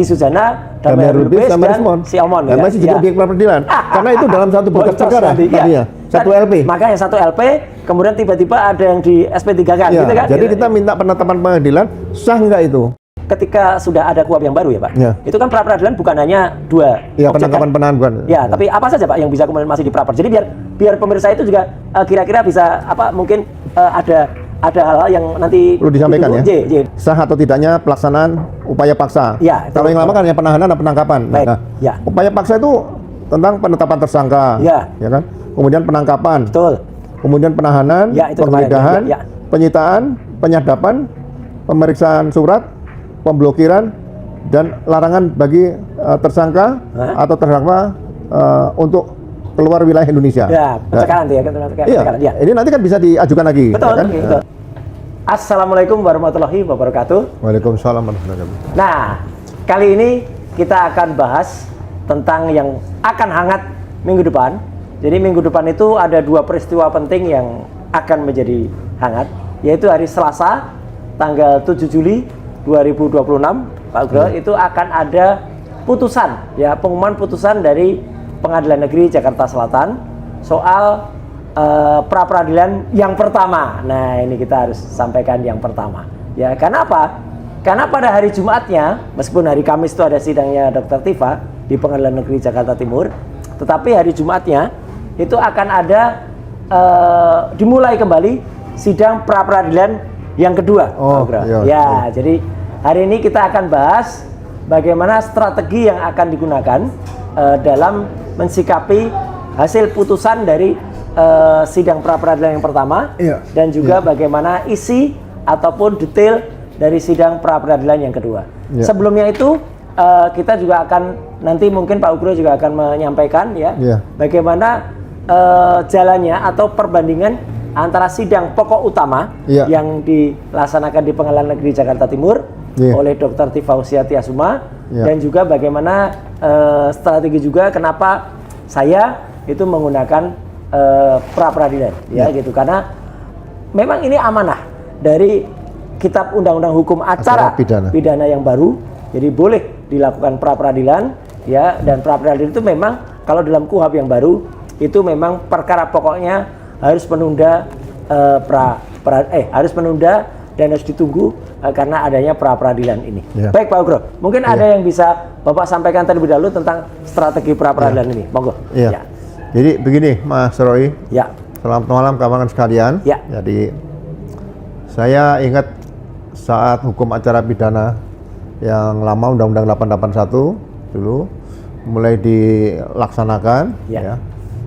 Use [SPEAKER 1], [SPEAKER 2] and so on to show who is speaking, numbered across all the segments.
[SPEAKER 1] Suzana,
[SPEAKER 2] Damai Rubis,
[SPEAKER 1] dan
[SPEAKER 2] Rismon.
[SPEAKER 1] si Omon
[SPEAKER 2] Dan masih juga di peradilan. Karena itu dalam satu berkas perkara tadinya, satu LP.
[SPEAKER 1] Makanya satu LP, kemudian tiba-tiba ada yang di SP3 kan,
[SPEAKER 2] Ya,
[SPEAKER 1] gitu kan?
[SPEAKER 2] jadi kita minta penetapan pengadilan, sah nggak itu?
[SPEAKER 1] Ketika sudah ada KUHP yang baru ya Pak,
[SPEAKER 2] Ya.
[SPEAKER 1] itu kan pra-peradilan bukan hanya dua
[SPEAKER 2] Ya,
[SPEAKER 1] objek,
[SPEAKER 2] penangkapan
[SPEAKER 1] kan?
[SPEAKER 2] penahanan bukan.
[SPEAKER 1] Ya, tapi apa saja Pak yang bisa kemudian masih di pra-per? Jadi biar pemirsa itu juga kira-kira bisa apa mungkin ada hal-hal yang nanti
[SPEAKER 2] Perlu disampaikan ya.
[SPEAKER 1] J.
[SPEAKER 2] Sah atau tidaknya pelaksanaan upaya paksa.
[SPEAKER 1] Ya,
[SPEAKER 2] Kalau yang lama kan hanya penahanan dan penangkapan.
[SPEAKER 1] Baik.
[SPEAKER 2] Nah,
[SPEAKER 1] Ya.
[SPEAKER 2] upaya paksa itu tentang penetapan tersangka,
[SPEAKER 1] Ya.
[SPEAKER 2] kan? Kemudian penangkapan,
[SPEAKER 1] Betul.
[SPEAKER 2] kemudian penahanan,
[SPEAKER 1] Ya, itu kemarin.
[SPEAKER 2] penggeledahan,
[SPEAKER 1] Ya.
[SPEAKER 2] penyitaan, penyadapan, pemeriksaan surat, pemblokiran, dan larangan bagi tersangka atau terdakwa untuk keluar wilayah Indonesia.
[SPEAKER 1] Ya, pencegahan tuh ya, pencegahan.
[SPEAKER 2] Iya. Ini nanti kan bisa diajukan lagi.
[SPEAKER 1] Betul,
[SPEAKER 2] ya kan?
[SPEAKER 1] betul. Assalamualaikum warahmatullahi wabarakatuh.
[SPEAKER 2] Waalaikumsalam warahmatullahi wabarakatuh.
[SPEAKER 1] Nah, kali ini kita akan bahas tentang yang akan hangat minggu depan. Jadi minggu depan itu ada dua peristiwa penting yang akan menjadi hangat, yaitu hari Selasa, tanggal 7 Juli 2026, Pak Ugro, itu akan ada putusan, ya pengumuman putusan dari Pengadilan Negeri Jakarta Selatan soal pra-peradilan yang pertama. Nah, ini kita harus sampaikan yang pertama. Ya, karena apa? Karena pada hari Jumatnya, meskipun hari Kamis itu ada sidangnya Dr. Tifa di Pengadilan Negeri Jakarta Timur, tetapi hari Jumatnya itu akan ada dimulai kembali sidang pra-peradilan yang kedua.
[SPEAKER 2] Oh, iya.
[SPEAKER 1] Jadi hari ini kita akan bahas bagaimana strategi yang akan digunakan dalam mensikapi hasil putusan dari sidang pra-peradilan yang pertama, dan juga bagaimana isi ataupun detail dari sidang pra-peradilan yang kedua. Sebelumnya itu kita juga akan nanti mungkin Pak Ugro juga akan menyampaikan bagaimana jalannya atau perbandingan antara sidang pokok utama yang dilaksanakan di Pengadilan Negeri Jakarta Timur oleh Dr. Tifa Usiati Asuma, dan juga bagaimana strategi juga kenapa saya itu menggunakan pra-peradilan gitu, karena memang ini amanah dari Kitab Undang-Undang Hukum Acara Pidana yang baru, jadi boleh dilakukan pra-peradilan ya, dan pra-peradilan itu memang kalau dalam KUHP yang baru itu memang perkara pokoknya harus menunda harus menunda dan harus ditunggu karena adanya pra-peradilan ini. Baik Pak Ugro, mungkin ada yang bisa Bapak sampaikan terlebih dahulu tentang strategi pra-peradilan ini, monggo.
[SPEAKER 2] Jadi begini Mas Roy, selamat malam kawan-kawan sekalian. Jadi saya ingat saat hukum acara pidana yang lama Undang-Undang 881 dulu mulai dilaksanakan.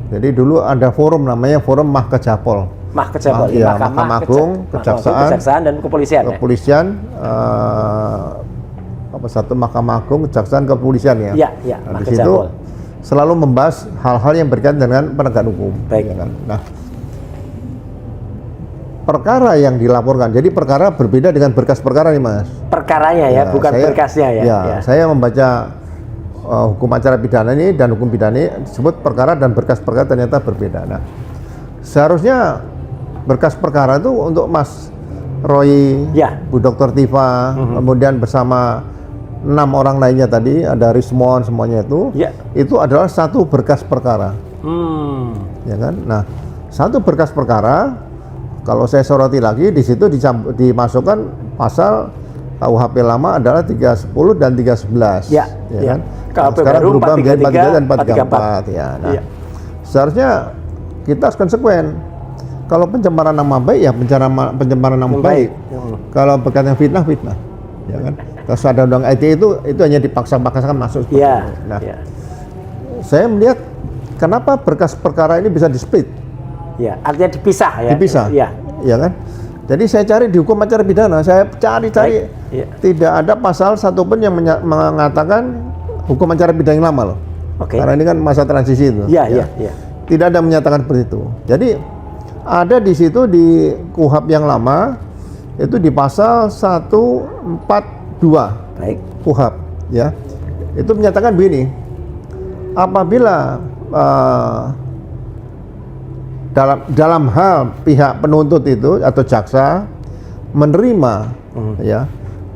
[SPEAKER 2] Jadi dulu ada forum namanya Forum Mahkejapol.
[SPEAKER 1] Mahkamah
[SPEAKER 2] Agung,
[SPEAKER 1] Kejaksaan dan Kepolisian.
[SPEAKER 2] Mahkamah Agung, Kejaksaan, Kepolisian ya. Nah, di situ selalu membahas hal-hal yang berkaitan dengan penegakan hukum. Nah, perkara yang dilaporkan, jadi perkara berbeda dengan berkas perkara nih Mas.
[SPEAKER 1] Perkaranya bukan berkasnya ya.
[SPEAKER 2] Saya membaca hukum acara pidana ini dan hukum pidana ini disebut perkara dan berkas perkara ternyata berbeda. Nah, seharusnya berkas perkara itu untuk Mas Roy, Bu Dr. Tifa, kemudian bersama 6 orang lainnya tadi, ada Rismon semuanya itu adalah satu berkas perkara. Nah, satu berkas perkara, kalau saya soroti lagi di situ dimasukkan pasal KUHP lama adalah 310 dan 311. Kan? Nah, sekarang berubah menjadi 43 dan 434. Nah, seharusnya kita harus konsekuen. Kalau pencemaran nama baik ya pencemaran nama baik. Kalau berkaitan fitnah, kan? Terus ada undang ITE itu hanya dipaksa-paksakan masuk. Nah, saya melihat kenapa berkas perkara ini bisa di-split.
[SPEAKER 1] Artinya dipisah ya.
[SPEAKER 2] Dipisah. Kan? Jadi saya cari di hukum acara pidana, saya cari tidak ada pasal satupun yang mengatakan hukum acara pidana yang lama loh. Karena ini kan masa transisi itu. Tidak ada menyatakan seperti itu. Jadi ada di situ di KUHP yang lama itu di pasal 142 KUHP itu menyatakan begini, apabila dalam hal pihak penuntut itu atau jaksa menerima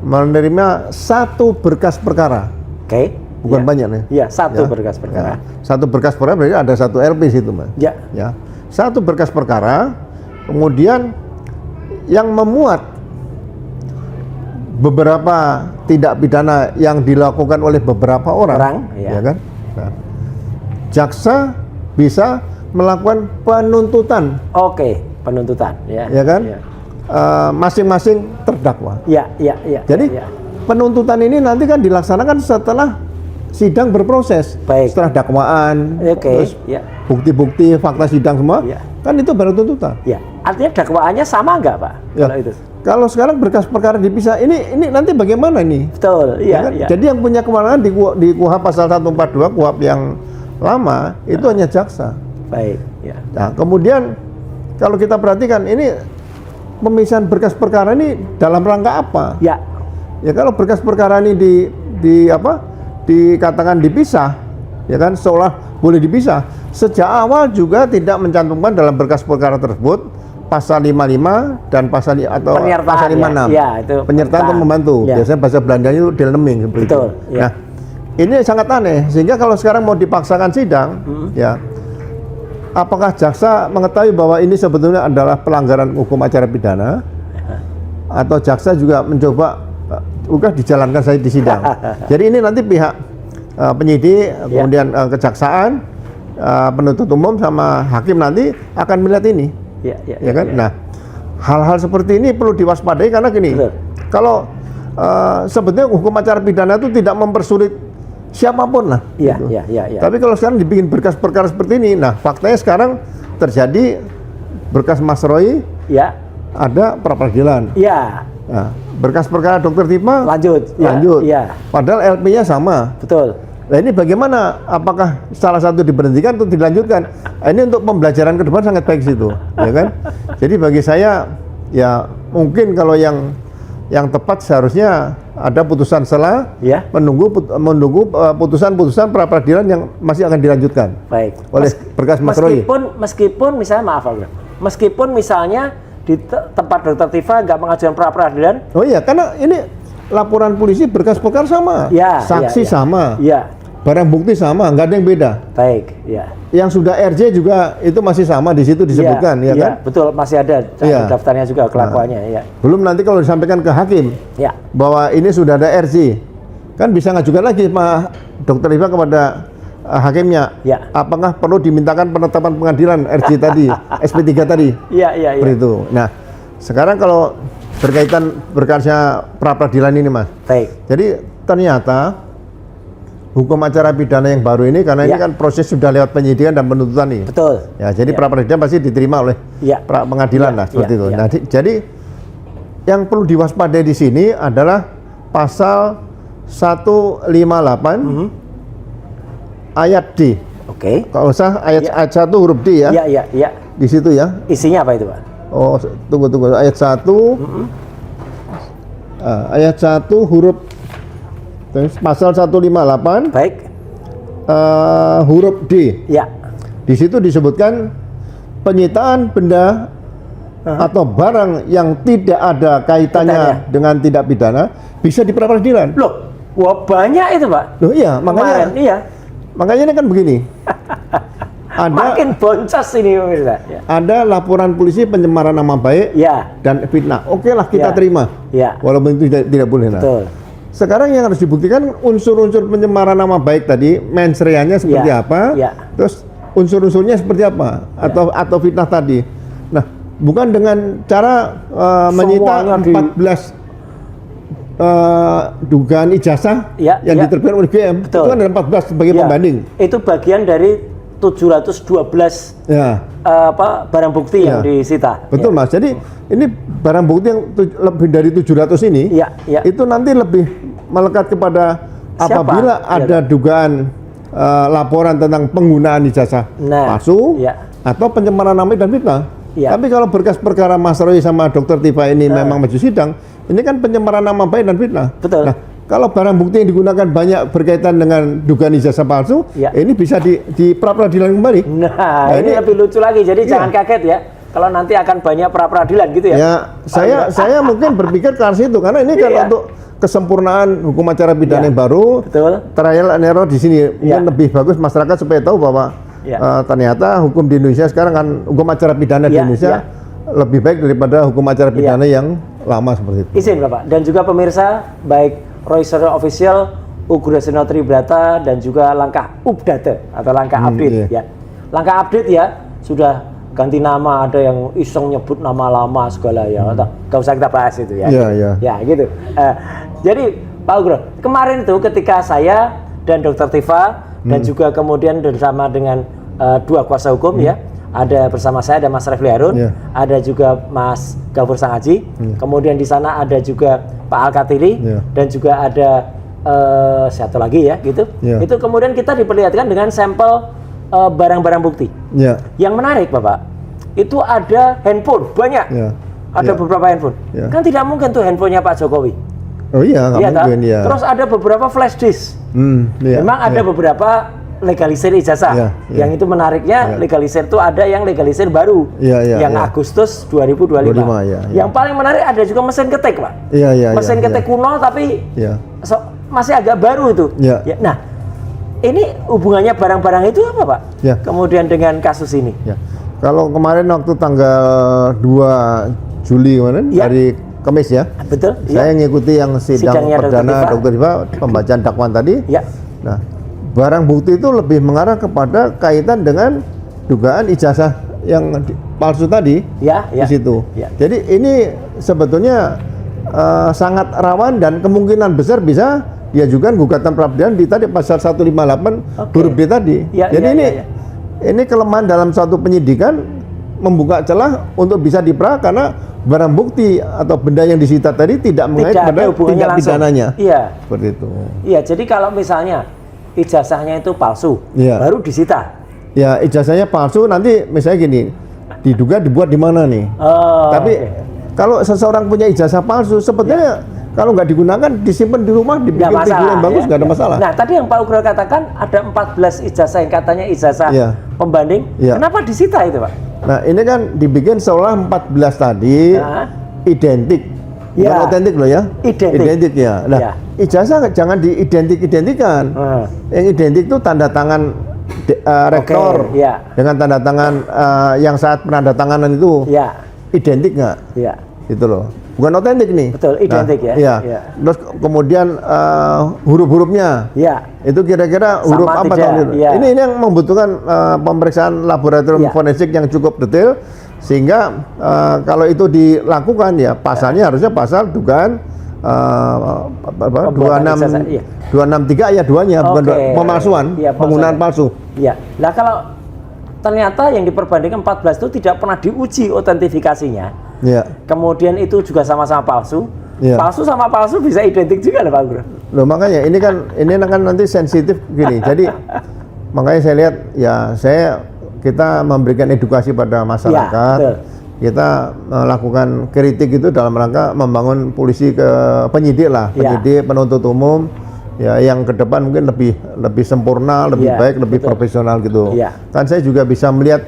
[SPEAKER 2] menerima satu berkas perkara
[SPEAKER 1] Oke.
[SPEAKER 2] Bukan
[SPEAKER 1] Ya.
[SPEAKER 2] banyak nih.
[SPEAKER 1] Iya, satu
[SPEAKER 2] Ya.
[SPEAKER 1] berkas perkara.
[SPEAKER 2] Ya. Satu berkas perkara berarti ada satu LP situ, Mas.
[SPEAKER 1] Ya.
[SPEAKER 2] Ya. Satu berkas perkara, kemudian yang memuat beberapa tindak pidana yang dilakukan oleh beberapa orang,
[SPEAKER 1] ya.
[SPEAKER 2] ya kan? Nah, jaksa bisa melakukan penuntutan,
[SPEAKER 1] Oke, penuntutan, ya.
[SPEAKER 2] ya kan?
[SPEAKER 1] Ya.
[SPEAKER 2] Masing-masing terdakwa.
[SPEAKER 1] Ya, ya, ya.
[SPEAKER 2] Jadi
[SPEAKER 1] ya.
[SPEAKER 2] penuntutan ini nanti kan dilaksanakan setelah sidang berproses,
[SPEAKER 1] Baik.
[SPEAKER 2] setelah dakwaan,
[SPEAKER 1] Oke,
[SPEAKER 2] terus
[SPEAKER 1] ya.
[SPEAKER 2] bukti-bukti, fakta sidang semua,
[SPEAKER 1] Ya.
[SPEAKER 2] kan itu baru tuntutan.
[SPEAKER 1] Ya, artinya dakwaannya sama nggak, Pak?
[SPEAKER 2] Ya.
[SPEAKER 1] Kalau itu.
[SPEAKER 2] Kalau sekarang berkas perkara dipisah, ini nanti bagaimana ini?
[SPEAKER 1] Betul,
[SPEAKER 2] Ya
[SPEAKER 1] iya,
[SPEAKER 2] kan?
[SPEAKER 1] iya.
[SPEAKER 2] Jadi yang punya kewenangan di KUHP pasal 142 KUHP yang lama itu hanya jaksa.
[SPEAKER 1] Baik, ya.
[SPEAKER 2] Nah, kemudian kalau kita perhatikan ini pemisahan berkas perkara ini dalam rangka apa?
[SPEAKER 1] Ya,
[SPEAKER 2] Ya kalau berkas perkara ini dikatakan dipisah, ya kan seolah boleh dipisah. Sejak awal juga tidak mencantumkan dalam berkas perkara tersebut pasal 55 dan pasal atau
[SPEAKER 1] Penyertaan,
[SPEAKER 2] pasal 56.
[SPEAKER 1] ya, itu
[SPEAKER 2] penyertaan atau membantu.
[SPEAKER 1] Ya.
[SPEAKER 2] Biasanya bahasa Belandanya itu deelneming seperti
[SPEAKER 1] Betul,
[SPEAKER 2] itu.
[SPEAKER 1] ya.
[SPEAKER 2] Nah, ini sangat aneh sehingga kalau sekarang mau dipaksakan sidang, ya apakah jaksa mengetahui bahwa ini sebetulnya adalah pelanggaran hukum acara pidana atau jaksa juga mencoba udah dijalankan saya di sidang. Jadi ini nanti pihak penyidik, kemudian kejaksaan, penuntut umum sama hakim nanti akan melihat ini,
[SPEAKER 1] ya, ya,
[SPEAKER 2] ya kan?
[SPEAKER 1] ya.
[SPEAKER 2] Nah, hal-hal seperti ini perlu diwaspadai karena gini,
[SPEAKER 1] Betul.
[SPEAKER 2] kalau sebetulnya hukum acara pidana itu tidak mempersulit siapapun lah.
[SPEAKER 1] Iya,
[SPEAKER 2] gitu.
[SPEAKER 1] iya, iya, iya.
[SPEAKER 2] Tapi kalau sekarang dibikin berkas perkara seperti ini, nah faktanya sekarang terjadi berkas Mas Roy
[SPEAKER 1] Ya,
[SPEAKER 2] ada pra peradilan.
[SPEAKER 1] ya.
[SPEAKER 2] Nah, berkas perkara Dokter Tipa
[SPEAKER 1] Lanjut. Ya,
[SPEAKER 2] lanjut.
[SPEAKER 1] ya.
[SPEAKER 2] Padahal LP-nya sama.
[SPEAKER 1] Betul.
[SPEAKER 2] Nah ini bagaimana? Apakah salah satu diberhentikan atau dilanjutkan? Nah, ini untuk pembelajaran ke depan sangat baik situ, ya kan? Jadi bagi saya ya mungkin kalau yang tepat seharusnya ada putusan selah,
[SPEAKER 1] Ya.
[SPEAKER 2] menunggu putusan-putusan pra peradilan yang masih akan dilanjutkan
[SPEAKER 1] Baik.
[SPEAKER 2] oleh berkas Mas Roy.
[SPEAKER 1] Meskipun misalnya maaf, Pak, meskipun misalnya di tempat Dokter Tifa nggak mengajukan pra peradilan,
[SPEAKER 2] Oh iya, karena ini laporan polisi berkas perkara sama,
[SPEAKER 1] ya,
[SPEAKER 2] saksi
[SPEAKER 1] ya, ya.
[SPEAKER 2] sama,
[SPEAKER 1] Ya,
[SPEAKER 2] barang bukti sama, nggak ada yang beda.
[SPEAKER 1] baik, ya.
[SPEAKER 2] Yang sudah RJ juga itu masih sama di situ disebutkan, ya kan?
[SPEAKER 1] Betul, masih ada
[SPEAKER 2] Iya.
[SPEAKER 1] daftarnya juga kelakuannya, ya.
[SPEAKER 2] Belum nanti kalau disampaikan ke hakim
[SPEAKER 1] Ya,
[SPEAKER 2] bahwa ini sudah ada RJ, kan bisa ngajukan lagi Pak Dokter Iva kepada hakimnya.
[SPEAKER 1] Ya.
[SPEAKER 2] Apakah perlu dimintakan penetapan pengadilan RJ tadi, SP3 tadi?
[SPEAKER 1] iya, iya,
[SPEAKER 2] Seperti
[SPEAKER 1] iya.
[SPEAKER 2] itu. Nah, sekarang kalau berkaitan berkasnya pra peradilan ini, Mas.
[SPEAKER 1] Baik,
[SPEAKER 2] Jadi ternyata hukum acara pidana yang baru ini karena ini
[SPEAKER 1] Ya.
[SPEAKER 2] kan proses sudah lewat penyidikan dan penuntutan nih.
[SPEAKER 1] betul.
[SPEAKER 2] Ya, jadi
[SPEAKER 1] Ya.
[SPEAKER 2] pra peradilan pasti diterima oleh
[SPEAKER 1] Ya.
[SPEAKER 2] pra pengadilan
[SPEAKER 1] Ya,
[SPEAKER 2] lah seperti
[SPEAKER 1] ya,
[SPEAKER 2] itu.
[SPEAKER 1] ya.
[SPEAKER 2] Nah, jadi yang perlu diwaspadai di sini adalah pasal 158 ayat D.
[SPEAKER 1] Oke.
[SPEAKER 2] Kalau usah ayat
[SPEAKER 1] Ya.
[SPEAKER 2] ayat 1 huruf D ya.
[SPEAKER 1] Iya, iya, iya.
[SPEAKER 2] Di situ ya.
[SPEAKER 1] Isinya apa itu, Pak?
[SPEAKER 2] Oh, tunggu ayat 1. Ayat 1 huruf pasal 158
[SPEAKER 1] Baik.
[SPEAKER 2] huruf D.
[SPEAKER 1] Ya.
[SPEAKER 2] Di situ disebutkan penyitaan benda atau barang yang tidak ada kaitannya dengan tindak pidana bisa di pra peradilan.
[SPEAKER 1] Loh, wah banyak itu, Pak.
[SPEAKER 2] Loh iya,
[SPEAKER 1] Kemarin, iya.
[SPEAKER 2] makanya ini kan begini.
[SPEAKER 1] Makin boncos ini, pemirsa. Ya.
[SPEAKER 2] Ada laporan polisi pencemaran nama baik
[SPEAKER 1] Ya,
[SPEAKER 2] dan fitnah. Oke lah kita
[SPEAKER 1] Ya.
[SPEAKER 2] terima.
[SPEAKER 1] Ya.
[SPEAKER 2] Walaupun itu tidak boleh. Nah.
[SPEAKER 1] betul.
[SPEAKER 2] Sekarang yang harus dibuktikan unsur-unsur pencemaran nama baik tadi, mens reanya seperti
[SPEAKER 1] Ya,
[SPEAKER 2] apa,
[SPEAKER 1] ya.
[SPEAKER 2] terus unsur-unsurnya seperti apa, atau fitnah tadi. Nah, bukan dengan cara menyita
[SPEAKER 1] Semuanya
[SPEAKER 2] 14 dugaan ijazah
[SPEAKER 1] Ya,
[SPEAKER 2] yang
[SPEAKER 1] ya.
[SPEAKER 2] diterbitkan oleh BM.
[SPEAKER 1] Betul.
[SPEAKER 2] Itu kan ada 14 sebagai
[SPEAKER 1] Ya,
[SPEAKER 2] pembanding.
[SPEAKER 1] Itu bagian dari 712
[SPEAKER 2] Ya,
[SPEAKER 1] barang bukti yang
[SPEAKER 2] Ya.
[SPEAKER 1] disita.
[SPEAKER 2] betul
[SPEAKER 1] Ya.
[SPEAKER 2] Mas. Jadi ini barang bukti yang lebih dari 700 ini,
[SPEAKER 1] Ya, ya.
[SPEAKER 2] itu nanti lebih melekat kepada
[SPEAKER 1] Siapa?
[SPEAKER 2] apabila
[SPEAKER 1] Ya.
[SPEAKER 2] ada dugaan laporan tentang penggunaan ijazah
[SPEAKER 1] Nah,
[SPEAKER 2] palsu
[SPEAKER 1] ya.
[SPEAKER 2] atau pencemaran nama dan fitnah.
[SPEAKER 1] Ya.
[SPEAKER 2] Tapi kalau berkas perkara Mas Roy sama Dokter Tifa ini memang maju sidang, ini kan pencemaran nama baik dan fitnah.
[SPEAKER 1] Betul.
[SPEAKER 2] Nah, kalau barang bukti yang digunakan banyak berkaitan dengan dugaan ijazah palsu,
[SPEAKER 1] Ya.
[SPEAKER 2] ini bisa di pra peradilan kembali.
[SPEAKER 1] Nah, ini
[SPEAKER 2] ini-
[SPEAKER 1] lebih lucu lagi. Jadi
[SPEAKER 2] Iya.
[SPEAKER 1] jangan kaget ya. Kalau nanti akan banyak pra peradilan gitu ya.
[SPEAKER 2] Ya, saya mungkin berpikir ke arah situ karena ini kan
[SPEAKER 1] Iya.
[SPEAKER 2] kesempurnaan hukum acara pidana
[SPEAKER 1] Ya.
[SPEAKER 2] yang baru,
[SPEAKER 1] Betul.
[SPEAKER 2] trial and error di sini
[SPEAKER 1] Ya.
[SPEAKER 2] mungkin lebih bagus masyarakat supaya tahu bahwa
[SPEAKER 1] Ya.
[SPEAKER 2] ternyata hukum di Indonesia sekarang kan hukum acara pidana di
[SPEAKER 1] Ya,
[SPEAKER 2] Indonesia
[SPEAKER 1] ya.
[SPEAKER 2] lebih baik daripada hukum acara pidana yang lama seperti itu.
[SPEAKER 1] Izin Bapak, dan juga pemirsa, baik Roy Suryo Official, Ugrasena Tribrata, dan juga langkah update atau langkah update
[SPEAKER 2] iya.
[SPEAKER 1] ya. Langkah update ya, sudah ganti nama, ada yang iseng nyebut nama lama segala ya, gak usah kita bahas itu ya.
[SPEAKER 2] Iya, iya.
[SPEAKER 1] Ya gitu. Jadi Pak Ugro, kemarin itu ketika saya dan Dr. Tifa dan juga kemudian bersama dengan dua kuasa hukum ya, ada bersama saya ada Mas Refli Harun,
[SPEAKER 2] Iya.
[SPEAKER 1] ada juga Mas Gafur Sangaji, kemudian di sana ada juga Pak Alkatiri,
[SPEAKER 2] Iya.
[SPEAKER 1] dan juga ada satu lagi ya gitu.
[SPEAKER 2] Iya.
[SPEAKER 1] Itu kemudian kita diperlihatkan dengan sampel barang-barang bukti.
[SPEAKER 2] Ya,
[SPEAKER 1] Yang menarik Bapak, itu ada handphone banyak.
[SPEAKER 2] ya.
[SPEAKER 1] Ada
[SPEAKER 2] Ya.
[SPEAKER 1] beberapa handphone.
[SPEAKER 2] Ya.
[SPEAKER 1] Kan tidak mungkin tuh handphonenya Pak Jokowi.
[SPEAKER 2] Oh iya, nggak
[SPEAKER 1] Iya, tak?
[SPEAKER 2] mungkin ya.
[SPEAKER 1] Terus ada beberapa flash disk.
[SPEAKER 2] Iya,
[SPEAKER 1] Memang ada
[SPEAKER 2] iya.
[SPEAKER 1] beberapa legalisir ijazah.
[SPEAKER 2] Iya, iya.
[SPEAKER 1] Yang itu menariknya
[SPEAKER 2] Iya.
[SPEAKER 1] legalisir itu ada yang legalisir baru.
[SPEAKER 2] Iya, iya,
[SPEAKER 1] yang
[SPEAKER 2] iya.
[SPEAKER 1] Agustus 2025.
[SPEAKER 2] 25, iya, iya.
[SPEAKER 1] Yang paling menarik ada juga mesin ketik, Pak.
[SPEAKER 2] Iya, iya,
[SPEAKER 1] Mesin
[SPEAKER 2] iya,
[SPEAKER 1] ketik
[SPEAKER 2] iya.
[SPEAKER 1] kuno tapi
[SPEAKER 2] Iya.
[SPEAKER 1] masih agak baru itu.
[SPEAKER 2] Iya.
[SPEAKER 1] Ya, nah, ini hubungannya barang-barang itu apa, Pak?
[SPEAKER 2] Iya.
[SPEAKER 1] Kemudian dengan kasus ini.
[SPEAKER 2] Ya. Kalau kemarin waktu tanggal 2 Juli kemarin
[SPEAKER 1] Ya.
[SPEAKER 2] hari Kamis ya,
[SPEAKER 1] Betul?
[SPEAKER 2] saya ngikuti yang sidang
[SPEAKER 1] Sidangnya Dr.
[SPEAKER 2] perdana
[SPEAKER 1] Tifa.
[SPEAKER 2] Dr. Tifa pembacaan dakwaan tadi.
[SPEAKER 1] Ya.
[SPEAKER 2] Nah, barang bukti itu lebih mengarah kepada kaitan dengan dugaan ijazah yang palsu tadi
[SPEAKER 1] Ya, ya.
[SPEAKER 2] di situ.
[SPEAKER 1] Ya.
[SPEAKER 2] Jadi ini sebetulnya sangat rawan dan kemungkinan besar bisa diajukan gugatan pra-peradilan di tadi pasal 158
[SPEAKER 1] Oke.
[SPEAKER 2] huruf D tadi.
[SPEAKER 1] Ya,
[SPEAKER 2] Jadi
[SPEAKER 1] ya,
[SPEAKER 2] ini
[SPEAKER 1] ya, ya.
[SPEAKER 2] ini kelemahan dalam suatu penyidikan membuka celah untuk bisa dipra karena barang bukti atau benda yang disita tadi tidak mengait
[SPEAKER 1] Tidak ada
[SPEAKER 2] pada
[SPEAKER 1] hubungannya
[SPEAKER 2] tindak
[SPEAKER 1] langsung.
[SPEAKER 2] pidananya.
[SPEAKER 1] Iya.
[SPEAKER 2] Seperti itu.
[SPEAKER 1] Iya, jadi kalau misalnya ijazahnya itu palsu,
[SPEAKER 2] Iya.
[SPEAKER 1] baru disita.
[SPEAKER 2] Ya, ijazahnya palsu nanti misalnya gini, diduga dibuat di mana nih.
[SPEAKER 1] Oh,
[SPEAKER 2] Tapi
[SPEAKER 1] oke.
[SPEAKER 2] kalau seseorang punya ijazah palsu, sebetulnya kalau nggak digunakan, disimpan di rumah, dibikin
[SPEAKER 1] Nggak
[SPEAKER 2] video yang bagus,
[SPEAKER 1] ya.
[SPEAKER 2] nggak ada masalah.
[SPEAKER 1] Nah, tadi yang Pak Ugro katakan ada 14 ijazah yang katanya ijazah
[SPEAKER 2] Iya.
[SPEAKER 1] pembanding.
[SPEAKER 2] Iya.
[SPEAKER 1] Kenapa disita itu, Pak?
[SPEAKER 2] Nah, ini kan dibikin seolah 14 tadi
[SPEAKER 1] Nah.
[SPEAKER 2] identik.
[SPEAKER 1] Ya.
[SPEAKER 2] Bukan otentik loh ya.
[SPEAKER 1] Identik.
[SPEAKER 2] ya. Nah,
[SPEAKER 1] Ya.
[SPEAKER 2] ijazah jangan diidentik-identikan. Yang identik itu tanda tangan rektor
[SPEAKER 1] ya.
[SPEAKER 2] dengan tanda tangan yang saat penandatanganan itu
[SPEAKER 1] Ya,
[SPEAKER 2] identik nggak?
[SPEAKER 1] ya.
[SPEAKER 2] Gitu loh. Bukan otentik nih.
[SPEAKER 1] Betul, identik ya.
[SPEAKER 2] Iya.
[SPEAKER 1] Iya.
[SPEAKER 2] Terus kemudian huruf-hurufnya
[SPEAKER 1] Ya.
[SPEAKER 2] itu kira-kira huruf
[SPEAKER 1] Sama
[SPEAKER 2] apa
[SPEAKER 1] tidak,
[SPEAKER 2] tahun itu?
[SPEAKER 1] iya.
[SPEAKER 2] Ini yang membutuhkan pemeriksaan laboratorium
[SPEAKER 1] Iya.
[SPEAKER 2] forensik yang cukup detail sehingga kalau itu dilakukan ya pasalnya harusnya pasal dugaan
[SPEAKER 1] Pembuatan ijazah, iya.
[SPEAKER 2] 263 ayat 2-nya bukan
[SPEAKER 1] Oke.
[SPEAKER 2] pemalsuan,
[SPEAKER 1] Iya,
[SPEAKER 2] penggunaan palsu.
[SPEAKER 1] Ya. Nah, kalau ternyata yang diperbandingkan 14 itu tidak pernah diuji otentifikasinya.
[SPEAKER 2] Ya.
[SPEAKER 1] Kemudian itu juga sama-sama palsu.
[SPEAKER 2] Iya.
[SPEAKER 1] Palsu sama palsu bisa identik juga loh, Pak Ugro.
[SPEAKER 2] Loh makanya ini kan nanti sensitif gini. Jadi makanya saya lihat ya kita memberikan edukasi pada masyarakat.
[SPEAKER 1] Ya, betul.
[SPEAKER 2] Kita melakukan kritik itu dalam rangka membangun polisi ke penyidik lah,
[SPEAKER 1] Ya.
[SPEAKER 2] penyidik, penuntut umum ya yang ke depan mungkin lebih sempurna, lebih
[SPEAKER 1] Ya,
[SPEAKER 2] baik, lebih
[SPEAKER 1] betul.
[SPEAKER 2] profesional gitu.
[SPEAKER 1] Ya.
[SPEAKER 2] Kan saya juga bisa melihat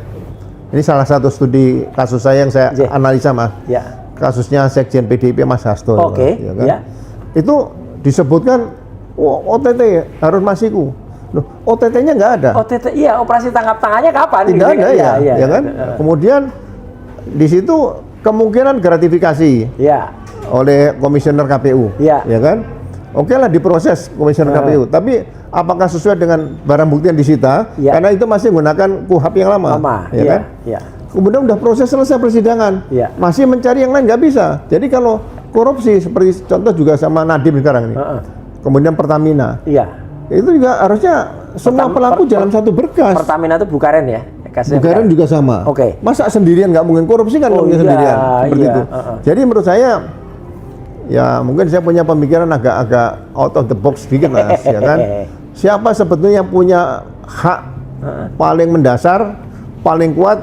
[SPEAKER 2] ini salah satu studi kasus saya yang saya
[SPEAKER 1] Ya.
[SPEAKER 2] analisa Mas.
[SPEAKER 1] Ya.
[SPEAKER 2] Kasusnya Sekjen PDIP Mas Hasto.
[SPEAKER 1] Oke,
[SPEAKER 2] ya kan?
[SPEAKER 1] ya.
[SPEAKER 2] Itu disebutkan OTT Harun Masiku. Loh, OTT-nya nggak ada.
[SPEAKER 1] OTT, iya, operasi tangkap tangannya kapan?
[SPEAKER 2] Tidak
[SPEAKER 1] Gitu
[SPEAKER 2] ada
[SPEAKER 1] kan?
[SPEAKER 2] ya,
[SPEAKER 1] Iya,
[SPEAKER 2] ya kan? Kemudian di situ kemungkinan gratifikasi
[SPEAKER 1] Iya.
[SPEAKER 2] oleh komisioner KPU,
[SPEAKER 1] Ya.
[SPEAKER 2] ya kan? Oke lah diproses komisioner KPU, tapi apakah sesuai dengan barang bukti yang disita?
[SPEAKER 1] Ya.
[SPEAKER 2] Karena itu masih menggunakan KUHP yang lama,
[SPEAKER 1] Lama,
[SPEAKER 2] ya
[SPEAKER 1] iya,
[SPEAKER 2] kan?
[SPEAKER 1] iya.
[SPEAKER 2] Kemudian udah proses selesai persidangan,
[SPEAKER 1] Ya.
[SPEAKER 2] masih mencari yang lain nggak bisa. Jadi kalau korupsi seperti contoh juga sama Nadiem sekarang ini, kemudian Pertamina,
[SPEAKER 1] Iya.
[SPEAKER 2] itu juga harusnya semua pelaku dalam satu berkas.
[SPEAKER 1] Pertamina itu Bukaren ya? Kasusnya
[SPEAKER 2] Bukaren juga sama.
[SPEAKER 1] Oke.
[SPEAKER 2] Masa sendirian nggak mungkin korupsi kan
[SPEAKER 1] Oh,
[SPEAKER 2] mungkin
[SPEAKER 1] iya,
[SPEAKER 2] sendirian seperti
[SPEAKER 1] iya,
[SPEAKER 2] itu. Jadi menurut saya ya mungkin saya punya pemikiran agak out of the box sedikit Mas, ya kan. Siapa sebetulnya yang punya hak paling mendasar, paling kuat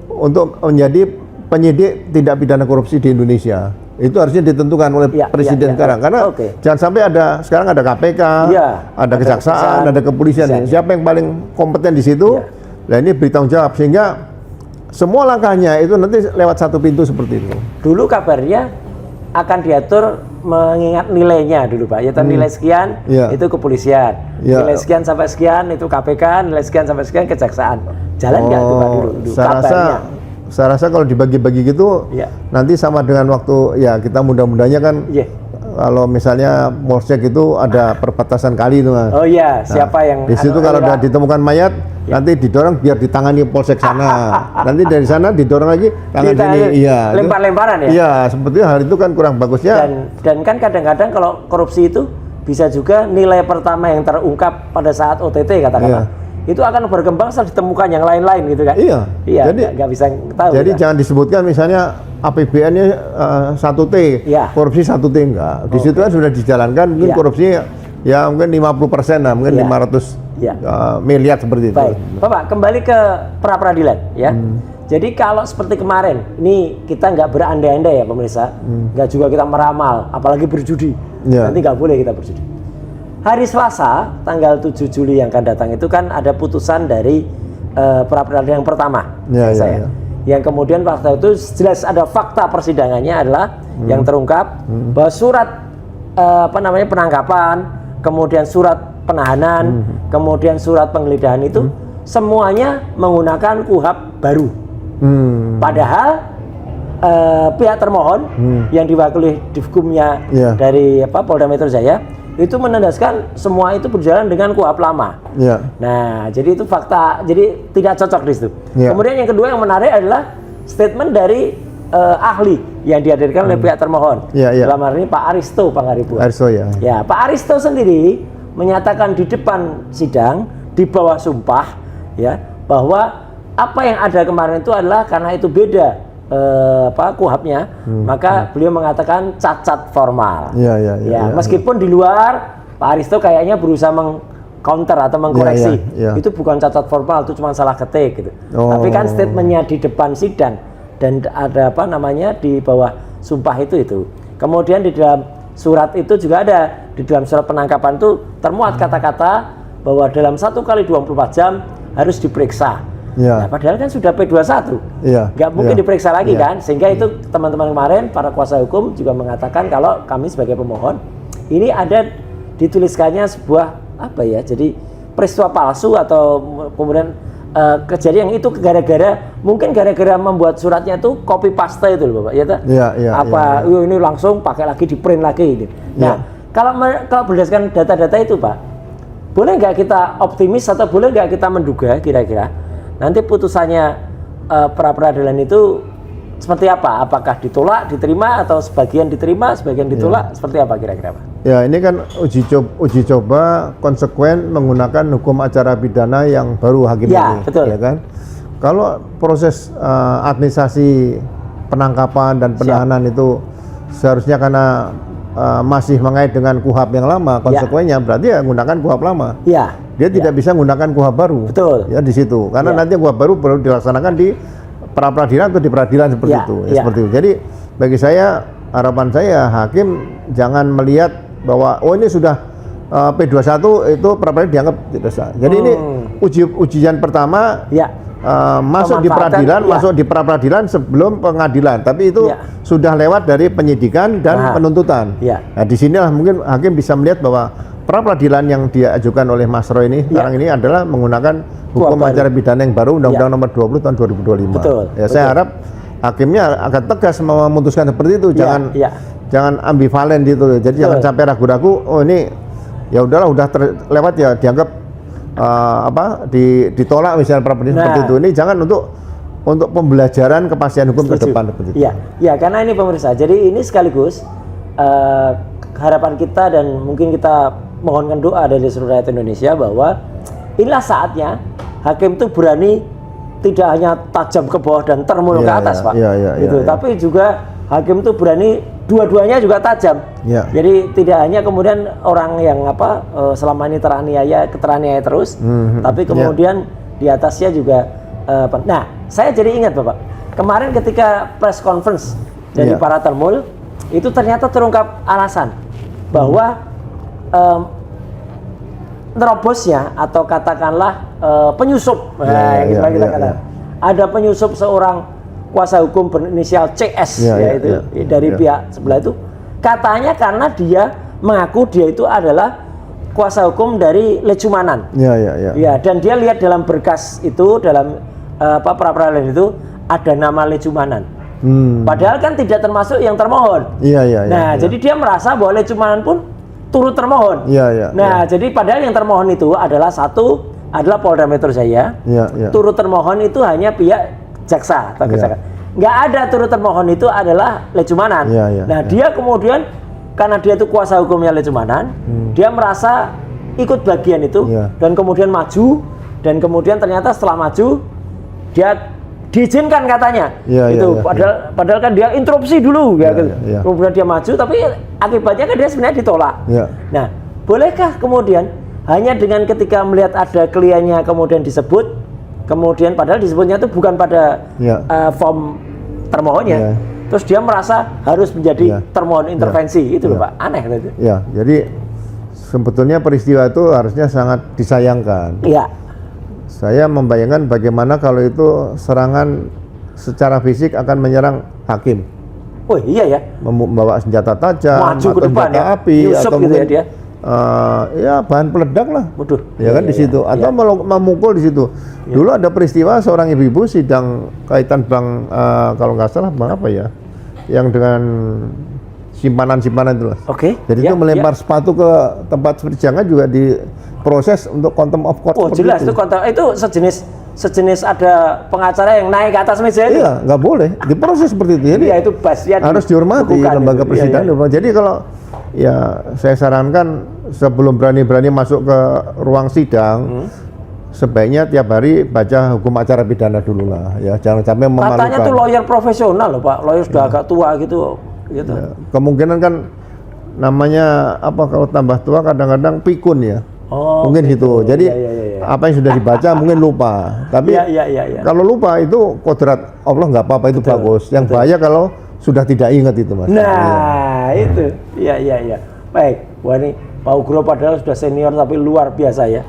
[SPEAKER 2] untuk menjadi penyidik tindak pidana korupsi di Indonesia? Itu harusnya ditentukan oleh
[SPEAKER 1] Ya,
[SPEAKER 2] presiden
[SPEAKER 1] ya, ya.
[SPEAKER 2] sekarang karena
[SPEAKER 1] Oke.
[SPEAKER 2] jangan sampai sekarang ada KPK,
[SPEAKER 1] Ya,
[SPEAKER 2] ada kejaksaan, ada kepolisian.
[SPEAKER 1] kepolisian.
[SPEAKER 2] Siapa yang paling kompeten di situ?
[SPEAKER 1] Ya.
[SPEAKER 2] Nah ini bertanggung jawab sehingga semua langkahnya itu nanti lewat satu pintu seperti itu.
[SPEAKER 1] Dulu kabarnya akan diatur mengingat nilainya dulu Pak. Yaitu nilai sekian itu kepolisian, nilai sekian sampai sekian itu KPK, nilai sekian sampai sekian kejaksaan. Jalan nggak tuh Pak dulu?
[SPEAKER 2] Saya rasa kalau dibagi-bagi gitu nanti sama dengan waktu ya kita mudah-mudahnya kan kalau misalnya polsek itu ada perbatasan kali itu Mas.
[SPEAKER 1] Oh iya, siapa yang
[SPEAKER 2] di situ kalau udah ditemukan mayat nanti didorong biar ditangani polsek sana. Nanti dari sana didorong lagi tangan sini. Iya.
[SPEAKER 1] Lempar-lemparan ya?
[SPEAKER 2] Iya, sepertinya hal itu kan kurang bagusnya.
[SPEAKER 1] Dan kan kadang-kadang kalau korupsi itu bisa juga nilai pertama yang terungkap pada saat OTT katakanlah. Itu akan berkembang setelah ditemukan yang lain-lain gitu kan? Iya. Jadi nggak bisa tahu.
[SPEAKER 2] Jadi jangan disebutkan misalnya APBN-nya 1T, korupsi 1T enggak. Di situ kan sudah dijalankan mungkin korupsi ya mungkin 50% lah, mungkin 500 miliar seperti itu.
[SPEAKER 1] Baik, Bapak kembali ke pra peradilan ya. Jadi kalau seperti kemarin, ini kita nggak berandai-andai ya pemirsa, nggak juga kita meramal, apalagi berjudi. Nanti nggak boleh kita berjudi. Hari Selasa, tanggal 7 Juli yang akan datang itu kan ada putusan dari pra peradilan yang pertama. Yang kemudian waktu itu jelas ada fakta persidangannya adalah yang terungkap bahwa surat penangkapan, kemudian surat penahanan, kemudian surat penggeledahan itu semuanya menggunakan KUHP baru. Padahal pihak termohon yang diwakili divkumnya dari Polda Metro Jaya itu menandaskan semua itu berjalan dengan KUHP lama. Nah, jadi itu fakta, jadi tidak cocok di situ. Kemudian yang kedua yang menarik adalah statement dari ahli yang dihadirkan oleh pihak termohon. Dalam hal ini Pak Aristo Pangaribuan. Ya, Pak Aristo sendiri menyatakan di depan sidang di bawah sumpah ya bahwa apa yang ada kemarin itu adalah karena itu beda KUHP-nya, maka beliau mengatakan cacat formal. Meskipun di luar Pak Aristo kayaknya berusaha meng-counter atau mengkoreksi, itu bukan cacat formal, itu cuma salah ketik gitu. Tapi kan statementnya di depan sidang dan ada di bawah sumpah itu. Kemudian di dalam surat itu juga ada, di dalam surat penangkapan itu termuat kata-kata bahwa dalam 1 kali 24 jam harus diperiksa. Nah, padahal kan sudah P21, nggak mungkin diperiksa lagi kan, sehingga itu teman-teman kemarin para kuasa hukum juga mengatakan kalau kami sebagai pemohon ini ada dituliskannya sebuah jadi peristiwa palsu atau kemudian kejadian yang itu mungkin gara-gara membuat suratnya itu copy paste itu loh Bapak ini langsung pakai lagi di print lagi ini. Nah kalau berdasarkan data-data itu Pak, boleh nggak kita optimis atau boleh nggak kita menduga kira-kira nanti putusannya pra peradilan itu seperti apa? Apakah ditolak, diterima, atau sebagian diterima, sebagian ditolak? Seperti apa kira-kira Pak?
[SPEAKER 2] Ya ini kan uji coba konsekuen menggunakan hukum acara pidana yang baru hakim ini. Betul. Ya kan? Kalau proses administrasi penangkapan dan penahanan itu seharusnya karena masih mengait dengan KUHP yang lama, konsekuensinya berarti ya menggunakan KUHP lama. Dia tidak bisa menggunakan KUHP baru. Ya di situ. Karena nanti KUHP baru dilaksanakan di pra peradilan atau di peradilan seperti itu. Seperti itu. Jadi bagi saya, harapan saya hakim jangan melihat bahwa ini sudah P21 itu pra peradilan dianggap tidak sah. Jadi ini ujian pertama masuk di peradilan, masuk di pra peradilan sebelum pengadilan. Tapi itu sudah lewat dari penyidikan dan penuntutan. Nah, di sinilah mungkin hakim bisa melihat bahwa pra peradilan yang diajukan oleh Mas Roy ini sekarang ini adalah menggunakan hukum acara pidana yang baru Undang-Undang Nomor 20 tahun 2025. Saya harap hakimnya akan tegas memutuskan seperti itu. Jangan ambivalen gitu. Jadi jangan sampai ragu-ragu. Oh ini ya udahlah, udah terlewat ya dianggap ditolak misalnya pra peradilan seperti itu. Ini jangan untuk pembelajaran kepastian hukum ke depan seperti itu.
[SPEAKER 1] Ya karena ini pemirsa. Jadi ini sekaligus harapan kita dan mungkin kita mohonkan doa dari seluruh rakyat Indonesia bahwa inilah saatnya hakim itu berani tidak hanya tajam ke bawah dan termul ke atas Pak. Tapi juga hakim itu berani dua-duanya juga tajam. Jadi tidak hanya kemudian orang yang selama ini teraniaya terus, tapi kemudian di atasnya juga. Nah, saya jadi ingat Bapak, kemarin ketika press conference dari para termul itu ternyata terungkap alasan bahwa nerobosnya atau katakanlah penyusup, ada penyusup seorang kuasa hukum berinisial CS dari pihak sebelah itu Katanya karena dia mengaku dia itu adalah kuasa hukum dari Lecumanan. Ya, dan dia lihat dalam berkas itu, dalam pra-peradilan itu ada nama Lecumanan. Padahal kan tidak termasuk yang termohon. Nah, jadi dia merasa bahwa Lecumanan pun turut termohon. Nah, jadi padahal yang termohon itu adalah Polda Metro Jaya. Turut termohon itu hanya pihak jaksa atau kejaksaan. Nggak ada turut termohon itu adalah Lecumanan. Nah, dia kemudian karena dia itu kuasa hukumnya Lecumanan, dia merasa ikut bagian itu dan kemudian maju, dan kemudian ternyata setelah maju dia diizinkan katanya. Padahal kan dia interupsi dulu kemudian dia maju, tapi akibatnya kan dia sebenarnya ditolak. Nah, bolehkah kemudian hanya dengan ketika melihat ada kliennya kemudian disebut, kemudian padahal disebutnya itu bukan pada form termohonnya, terus dia merasa harus menjadi termohon intervensi, itu loh Pak, aneh itu.
[SPEAKER 2] Jadi sebetulnya peristiwa itu harusnya sangat disayangkan. Saya membayangkan bagaimana kalau itu serangan secara fisik akan menyerang hakim.
[SPEAKER 1] Oh iya ya.
[SPEAKER 2] Membawa senjata tajam,
[SPEAKER 1] maju ke depan
[SPEAKER 2] senjata api,
[SPEAKER 1] Yusuf
[SPEAKER 2] atau
[SPEAKER 1] gitu
[SPEAKER 2] mungkin
[SPEAKER 1] ya dia.
[SPEAKER 2] Bahan peledak lah.
[SPEAKER 1] Waduh.
[SPEAKER 2] Ya kan di situ, atau memukul di situ. Dulu ada peristiwa seorang ibu-ibu sidang kaitan bank, kalau nggak salah bank apa ya, yang dengan simpanan itu lah. Jadi itu melempar sepatu ke tempat persidangan juga diproses untuk contempt of court.
[SPEAKER 1] Oh jelas itu sejenis ada pengacara yang naik ke atas meja itu.
[SPEAKER 2] Iya, nggak boleh diproses seperti itu. Jadi
[SPEAKER 1] itu
[SPEAKER 2] harus dihormati lembaga persidangan. Jadi kalau saya sarankan sebelum berani-berani masuk ke ruang sidang, sebaiknya tiap hari baca hukum acara pidana dulu lah, ya jangan sampai memalukan.
[SPEAKER 1] Katanya tuh lawyer profesional loh Pak, lawyer sudah agak tua gitu.
[SPEAKER 2] Kemungkinan kan namanya apa, kalau tambah tua kadang-kadang pikun ya. Mungkin gitu. Jadi apa yang sudah dibaca mungkin lupa. Tapi kalau lupa itu kodrat Allah, nggak apa-apa, itu bagus. Yang bahaya kalau sudah tidak ingat itu Mas.
[SPEAKER 1] Nah itu, iya. Baik, wah ini Pak Ugro padahal sudah senior tapi luar biasa ya.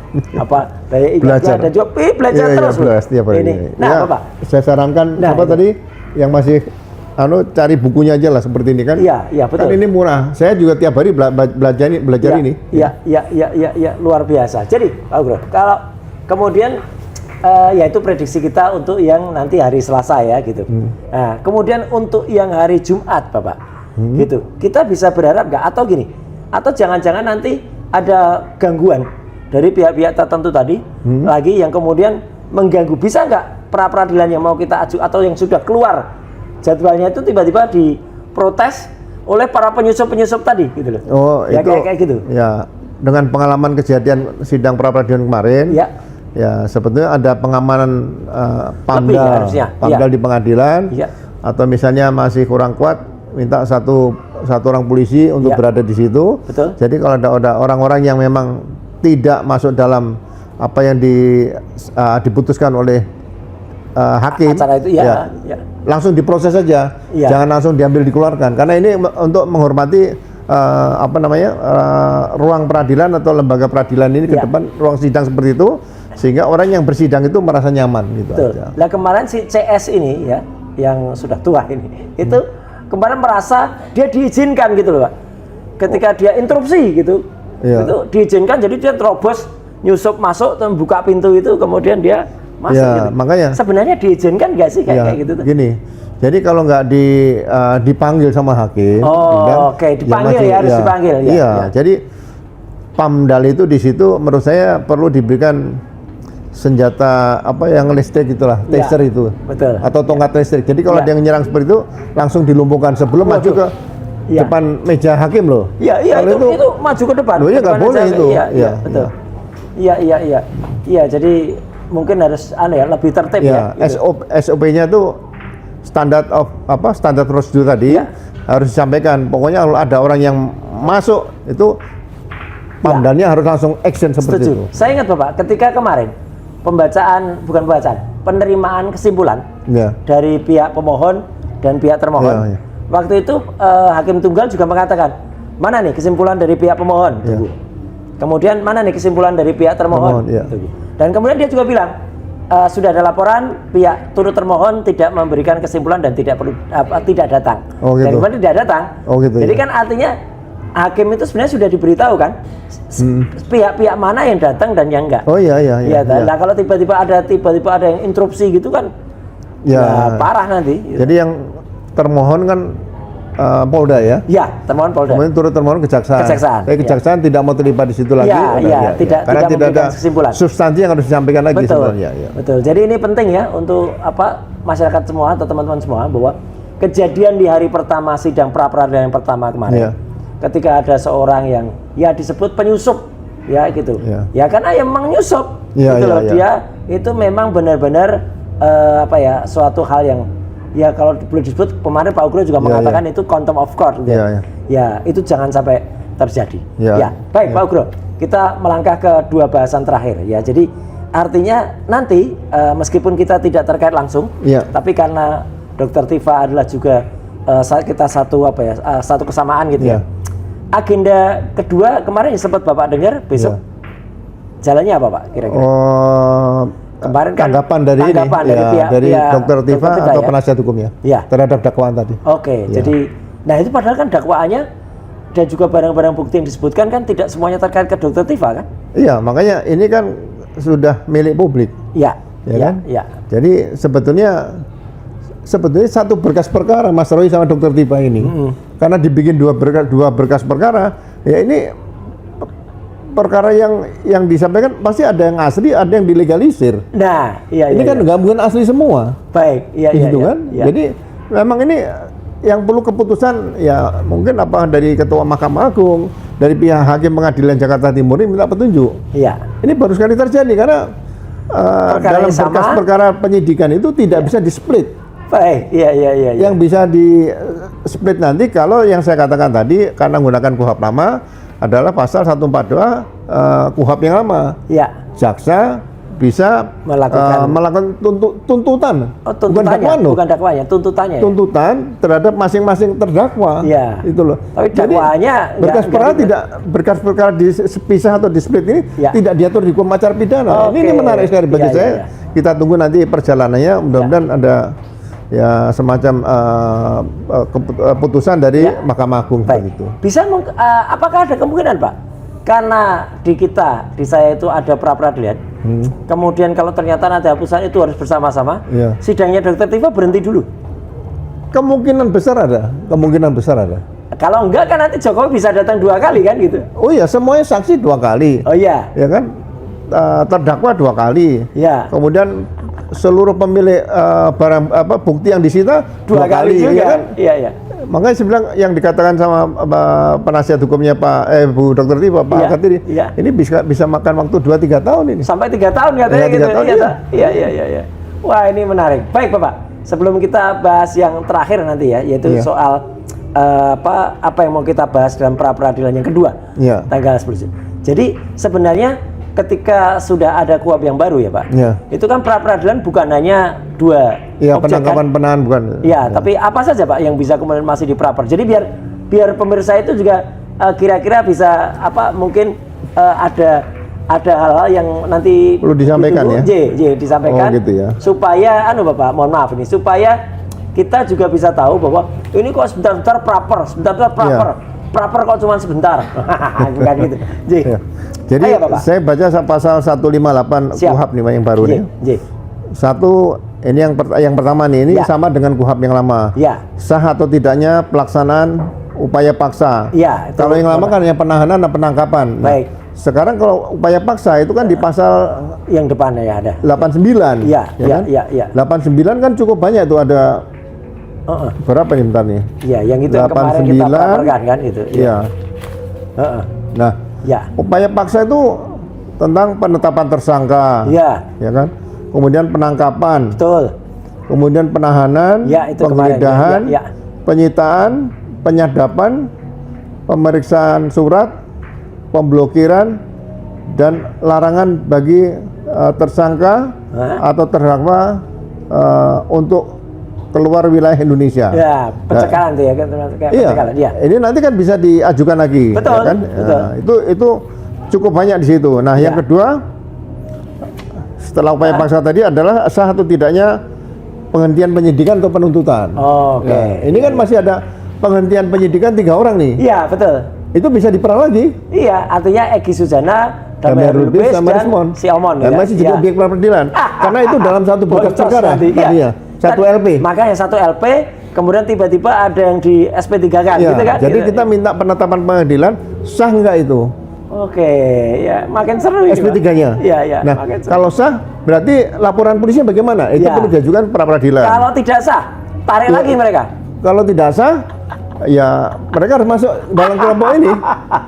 [SPEAKER 2] Belajar
[SPEAKER 1] dan juga belajar terus.
[SPEAKER 2] Ini.
[SPEAKER 1] Nah, Bapak.
[SPEAKER 2] Saya sarankan tadi yang masih cari bukunya aja lah seperti ini kan.
[SPEAKER 1] Iya, betul.
[SPEAKER 2] Kan ini murah. Saya juga tiap hari belajar ini.
[SPEAKER 1] Iya, luar biasa. Jadi, Pak Ugro, kalau kemudian itu prediksi kita untuk yang nanti hari Selasa ya gitu. Nah, kemudian untuk yang hari Jumat, Bapak. Gitu. Kita bisa berharap nggak, atau gini? Atau jangan-jangan nanti ada gangguan dari pihak-pihak tertentu tadi lagi yang kemudian mengganggu. Bisa nggak pra-peradilan yang mau kita aju atau yang sudah keluar jadwalnya itu tiba-tiba diprotes oleh para penyusup tadi gitu loh. Kayak gitu.
[SPEAKER 2] Ya, dengan pengalaman kejadian sidang pra-peradilan kemarin, ya sebetulnya ada pengamanan PAMDAL di pengadilan, atau misalnya masih kurang kuat, minta satu orang polisi untuk berada di situ.
[SPEAKER 1] Betul.
[SPEAKER 2] Jadi kalau ada orang-orang yang memang tidak masuk dalam apa yang diputuskan oleh hakim,
[SPEAKER 1] acara itu
[SPEAKER 2] langsung diproses saja, jangan langsung diambil dikeluarkan, karena ini untuk menghormati ruang peradilan atau lembaga peradilan ini ke depan, ruang sidang seperti itu, sehingga orang yang bersidang itu merasa nyaman gitu.
[SPEAKER 1] Betul.
[SPEAKER 2] Aja.
[SPEAKER 1] Nah kemarin si CS ini ya, yang sudah tua ini, itu kemarin merasa dia diizinkan gitu loh Pak, ketika dia interupsi gitu, itu diizinkan, jadi dia terobos nyusup masuk, buka pintu itu, kemudian dia masuk gitu.
[SPEAKER 2] Makanya
[SPEAKER 1] sebenarnya diizinkan nggak sih kayak gitu tuh?
[SPEAKER 2] Gini, jadi kalau nggak dipanggil sama hakim,
[SPEAKER 1] dipanggil harus dipanggil.
[SPEAKER 2] Jadi PAMDAL itu di situ menurut saya perlu diberikan senjata yang listrik itulah, taser itu,
[SPEAKER 1] betul,
[SPEAKER 2] atau tongkat listrik. Jadi kalau dia menyerang seperti itu langsung dilumpuhkan sebelum maju ke depan meja hakim loh.
[SPEAKER 1] Iya, itu maju ke depan.
[SPEAKER 2] Loh ya nggak boleh itu.
[SPEAKER 1] Iya, betul. Iya, jadi mungkin harus lebih tertib ya.
[SPEAKER 2] Gitu. SOP-nya itu standar prosedur tadi harus disampaikan. Pokoknya kalau ada orang yang masuk itu PAMDAL-nya harus langsung action seperti itu. Saya
[SPEAKER 1] ingat Bapak, ketika kemarin penerimaan kesimpulan dari pihak pemohon dan pihak termohon. Waktu itu hakim tunggal juga mengatakan, mana nih kesimpulan dari pihak pemohon? Kemudian mana nih kesimpulan dari pihak termohon? Dan kemudian dia juga bilang, sudah ada laporan, pihak turut termohon tidak memberikan kesimpulan dan tidak perlu tidak datang.
[SPEAKER 2] Oh, gitu.
[SPEAKER 1] Dan kemudian tidak datang.
[SPEAKER 2] Oh, gitu,
[SPEAKER 1] jadi
[SPEAKER 2] ya.
[SPEAKER 1] kan artinya hakim itu sebenarnya sudah diberitahu kan pihak-pihak mana yang datang dan yang enggak.
[SPEAKER 2] Oh iya.
[SPEAKER 1] Nah kalau tiba-tiba ada yang interupsi gitu kan, ya parah nanti.
[SPEAKER 2] Jadi yang termohon kan Polda ya?
[SPEAKER 1] Ya, termohon Polda.
[SPEAKER 2] Kemudian turut termohon kejaksaan. Kejaksaan tidak mau terlibat di situ lagi. Karena tidak ada kesimpulan. Substansi yang harus disampaikan lagi.
[SPEAKER 1] Betul. Betul. Jadi ini penting ya untuk masyarakat semua atau teman-teman semua bahwa kejadian di hari pertama sidang pra peradilan yang pertama kemarin, ketika ada seorang yang disebut penyusup, ya gitu. Ya karena memang nyusup, gitu loh. Dia itu memang benar-benar suatu hal yang kalau boleh disebut, kemarin Pak Ugro juga mengatakan itu contempt of court, gitu. Ya itu jangan sampai terjadi. Baik Pak Ugro, kita melangkah ke dua bahasan terakhir ya. Jadi artinya nanti meskipun kita tidak terkait langsung, tapi karena Dr. Tifa adalah juga kita satu kesamaan gitu ya. Agenda kedua kemarin sempat Bapak dengar, besok jalannya apa Pak kira-kira? Kemarin kan
[SPEAKER 2] tanggapan dari Dr. Tifa atau penasihat hukumnya terhadap dakwaan tadi.
[SPEAKER 1] Jadi nah itu padahal kan dakwaannya dan juga barang-barang bukti yang disebutkan kan tidak semuanya terkait ke Dr. Tifa kan? Iya,
[SPEAKER 2] makanya ini kan sudah milik publik. Jadi sebetulnya satu berkas perkara Mas Roy sama Dr. Tifa ini karena dibikin dua berkas perkara, ya ini perkara yang disampaikan pasti ada yang asli, ada yang dilegalisir.
[SPEAKER 1] Nah,
[SPEAKER 2] ini kan nggak mungkin asli semua.
[SPEAKER 1] Baik,
[SPEAKER 2] kan? Jadi memang ini yang perlu keputusan ya mungkin dari Ketua Mahkamah Agung, dari pihak Hakim Pengadilan Jakarta Timur ini minta petunjuk. Ini baru sekali terjadi karena dalam berkas perkara penyidikan itu tidak bisa di-split.
[SPEAKER 1] Baik,
[SPEAKER 2] Yang bisa di-split nanti kalau yang saya katakan tadi karena menggunakan KUHP lama adalah pasal 142 KUHP yang lama. Jaksa bisa melakukan tuntutan.
[SPEAKER 1] Bukan dakwanya, tuntutannya.
[SPEAKER 2] Tuntutan terhadap masing-masing terdakwa. Itu loh.
[SPEAKER 1] Tapi dakwaannya
[SPEAKER 2] berkas perkara dipisah atau di-split ini tidak diatur di hukum acara pidana. Ini menarik sekali bagi saya. Kita tunggu nanti perjalanannya, mudah-mudahan ada ya semacam keputusan dari Mahkamah Agung begitu.
[SPEAKER 1] Bisa apakah ada kemungkinan Pak? Karena di saya itu ada pra peradilan. Kemudian kalau ternyata nanti hapusan itu harus bersama-sama, sidangnya Dr. Tifa berhenti dulu.
[SPEAKER 2] Kemungkinan besar ada.
[SPEAKER 1] Kalau enggak kan nanti Jokowi bisa datang 2 kali kan gitu.
[SPEAKER 2] Oh iya, semuanya saksi 2 kali.
[SPEAKER 1] Oh iya.
[SPEAKER 2] Ya kan? Terdakwa 2 kali. Kemudian seluruh pemilik barang bukti yang disita 2 kali juga. Ya kan? Makanya saya bilang yang dikatakan sama penasihat hukumnya Bu Dr. Tifa, Pak Katiri, ini bisa makan waktu 2-3 tahun ini.
[SPEAKER 1] Sampai 3 tahun katanya gitu. Iya. Wah, ini menarik. Baik Bapak, sebelum kita bahas yang terakhir nanti ya, yaitu soal apa yang mau kita bahas dalam pra peradilan yang kedua, tanggal 10. Jadi sebenarnya ketika sudah ada KUHP yang baru ya Pak, itu kan pra peradilan bukan hanya 2 objek
[SPEAKER 2] penangkapan penahan bukan.
[SPEAKER 1] Tapi apa saja Pak yang bisa kemudian masih dipraper. Jadi biar pemirsa itu juga kira-kira bisa mungkin ada hal-hal yang nanti
[SPEAKER 2] perlu disampaikan
[SPEAKER 1] disampaikan
[SPEAKER 2] gitu ya.
[SPEAKER 1] Supaya Bapak, mohon maaf ini, supaya kita juga bisa tahu bahwa ini kok sebentar-sebentar praper. Praper kok cuma sebentar. Bukan gitu.
[SPEAKER 2] Jadi saya baca pasal 158 KUHP nih yang baru nih. Satu, ini yang pertama nih, ini sama dengan KUHP yang lama. Sah atau tidaknya pelaksanaan upaya paksa. Kalau yang lama kan yang penahanan dan penangkapan.
[SPEAKER 1] Baik.
[SPEAKER 2] Sekarang kalau upaya paksa itu kan di pasal
[SPEAKER 1] yang depannya ada
[SPEAKER 2] 89.
[SPEAKER 1] Iya.
[SPEAKER 2] 89 kan cukup banyak tuh, ada berapa nih bentar nih?
[SPEAKER 1] Yang itu yang kemarin kita paparkan kan itu.
[SPEAKER 2] Nah, upaya paksa itu tentang penetapan tersangka. Ya kan? Kemudian penangkapan.
[SPEAKER 1] Betul.
[SPEAKER 2] Kemudian penahanan, penggeledahan, penyitaan, penyadapan, pemeriksaan surat, pemblokiran, dan larangan bagi tersangka atau terdakwa untuk keluar wilayah Indonesia.
[SPEAKER 1] Pencekalan tuh ya kan.
[SPEAKER 2] Ini nanti kan bisa diajukan lagi.
[SPEAKER 1] Betul.
[SPEAKER 2] Ya kan? Betul. Itu cukup banyak di situ. Nah, yang kedua, setelah upaya paksa tadi adalah sah atau tidaknya penghentian penyidikan atau penuntutan.
[SPEAKER 1] Oke.
[SPEAKER 2] Ya, ini kan masih ada penghentian penyidikan 3 orang nih.
[SPEAKER 1] Iya, betul.
[SPEAKER 2] Itu bisa diperang lagi.
[SPEAKER 1] Iya, artinya Egy Sujana,
[SPEAKER 2] Damar
[SPEAKER 1] Damar
[SPEAKER 2] Lubis
[SPEAKER 1] Lubis,
[SPEAKER 2] sama
[SPEAKER 1] dan
[SPEAKER 2] Rismon.
[SPEAKER 1] si Omon.
[SPEAKER 2] Dan
[SPEAKER 1] ya?
[SPEAKER 2] masih jadi
[SPEAKER 1] Iya.
[SPEAKER 2] objek pra peradilan. Karena itu dalam satu berkas
[SPEAKER 1] Boncos
[SPEAKER 2] perkara
[SPEAKER 1] tadi, iya.
[SPEAKER 2] tadinya. Satu LP.
[SPEAKER 1] Makanya satu LP, kemudian tiba-tiba ada yang di SP3 kan,
[SPEAKER 2] Ya,
[SPEAKER 1] gitu kan?
[SPEAKER 2] jadi
[SPEAKER 1] Gitu.
[SPEAKER 2] kita minta penetapan pengadilan sah nggak itu
[SPEAKER 1] Oke, ya makin seru ini, Pak.
[SPEAKER 2] SP3-nya.
[SPEAKER 1] Iya, iya,
[SPEAKER 2] Nah,
[SPEAKER 1] makin seru.
[SPEAKER 2] kalau sah berarti laporan polisinya bagaimana? Itu
[SPEAKER 1] Ya.
[SPEAKER 2] perlu diajukan pra peradilan.
[SPEAKER 1] Kalau tidak sah, tarik
[SPEAKER 2] Ya.
[SPEAKER 1] lagi mereka.
[SPEAKER 2] Kalau tidak sah, ya mereka harus masuk dalam kelompok ini,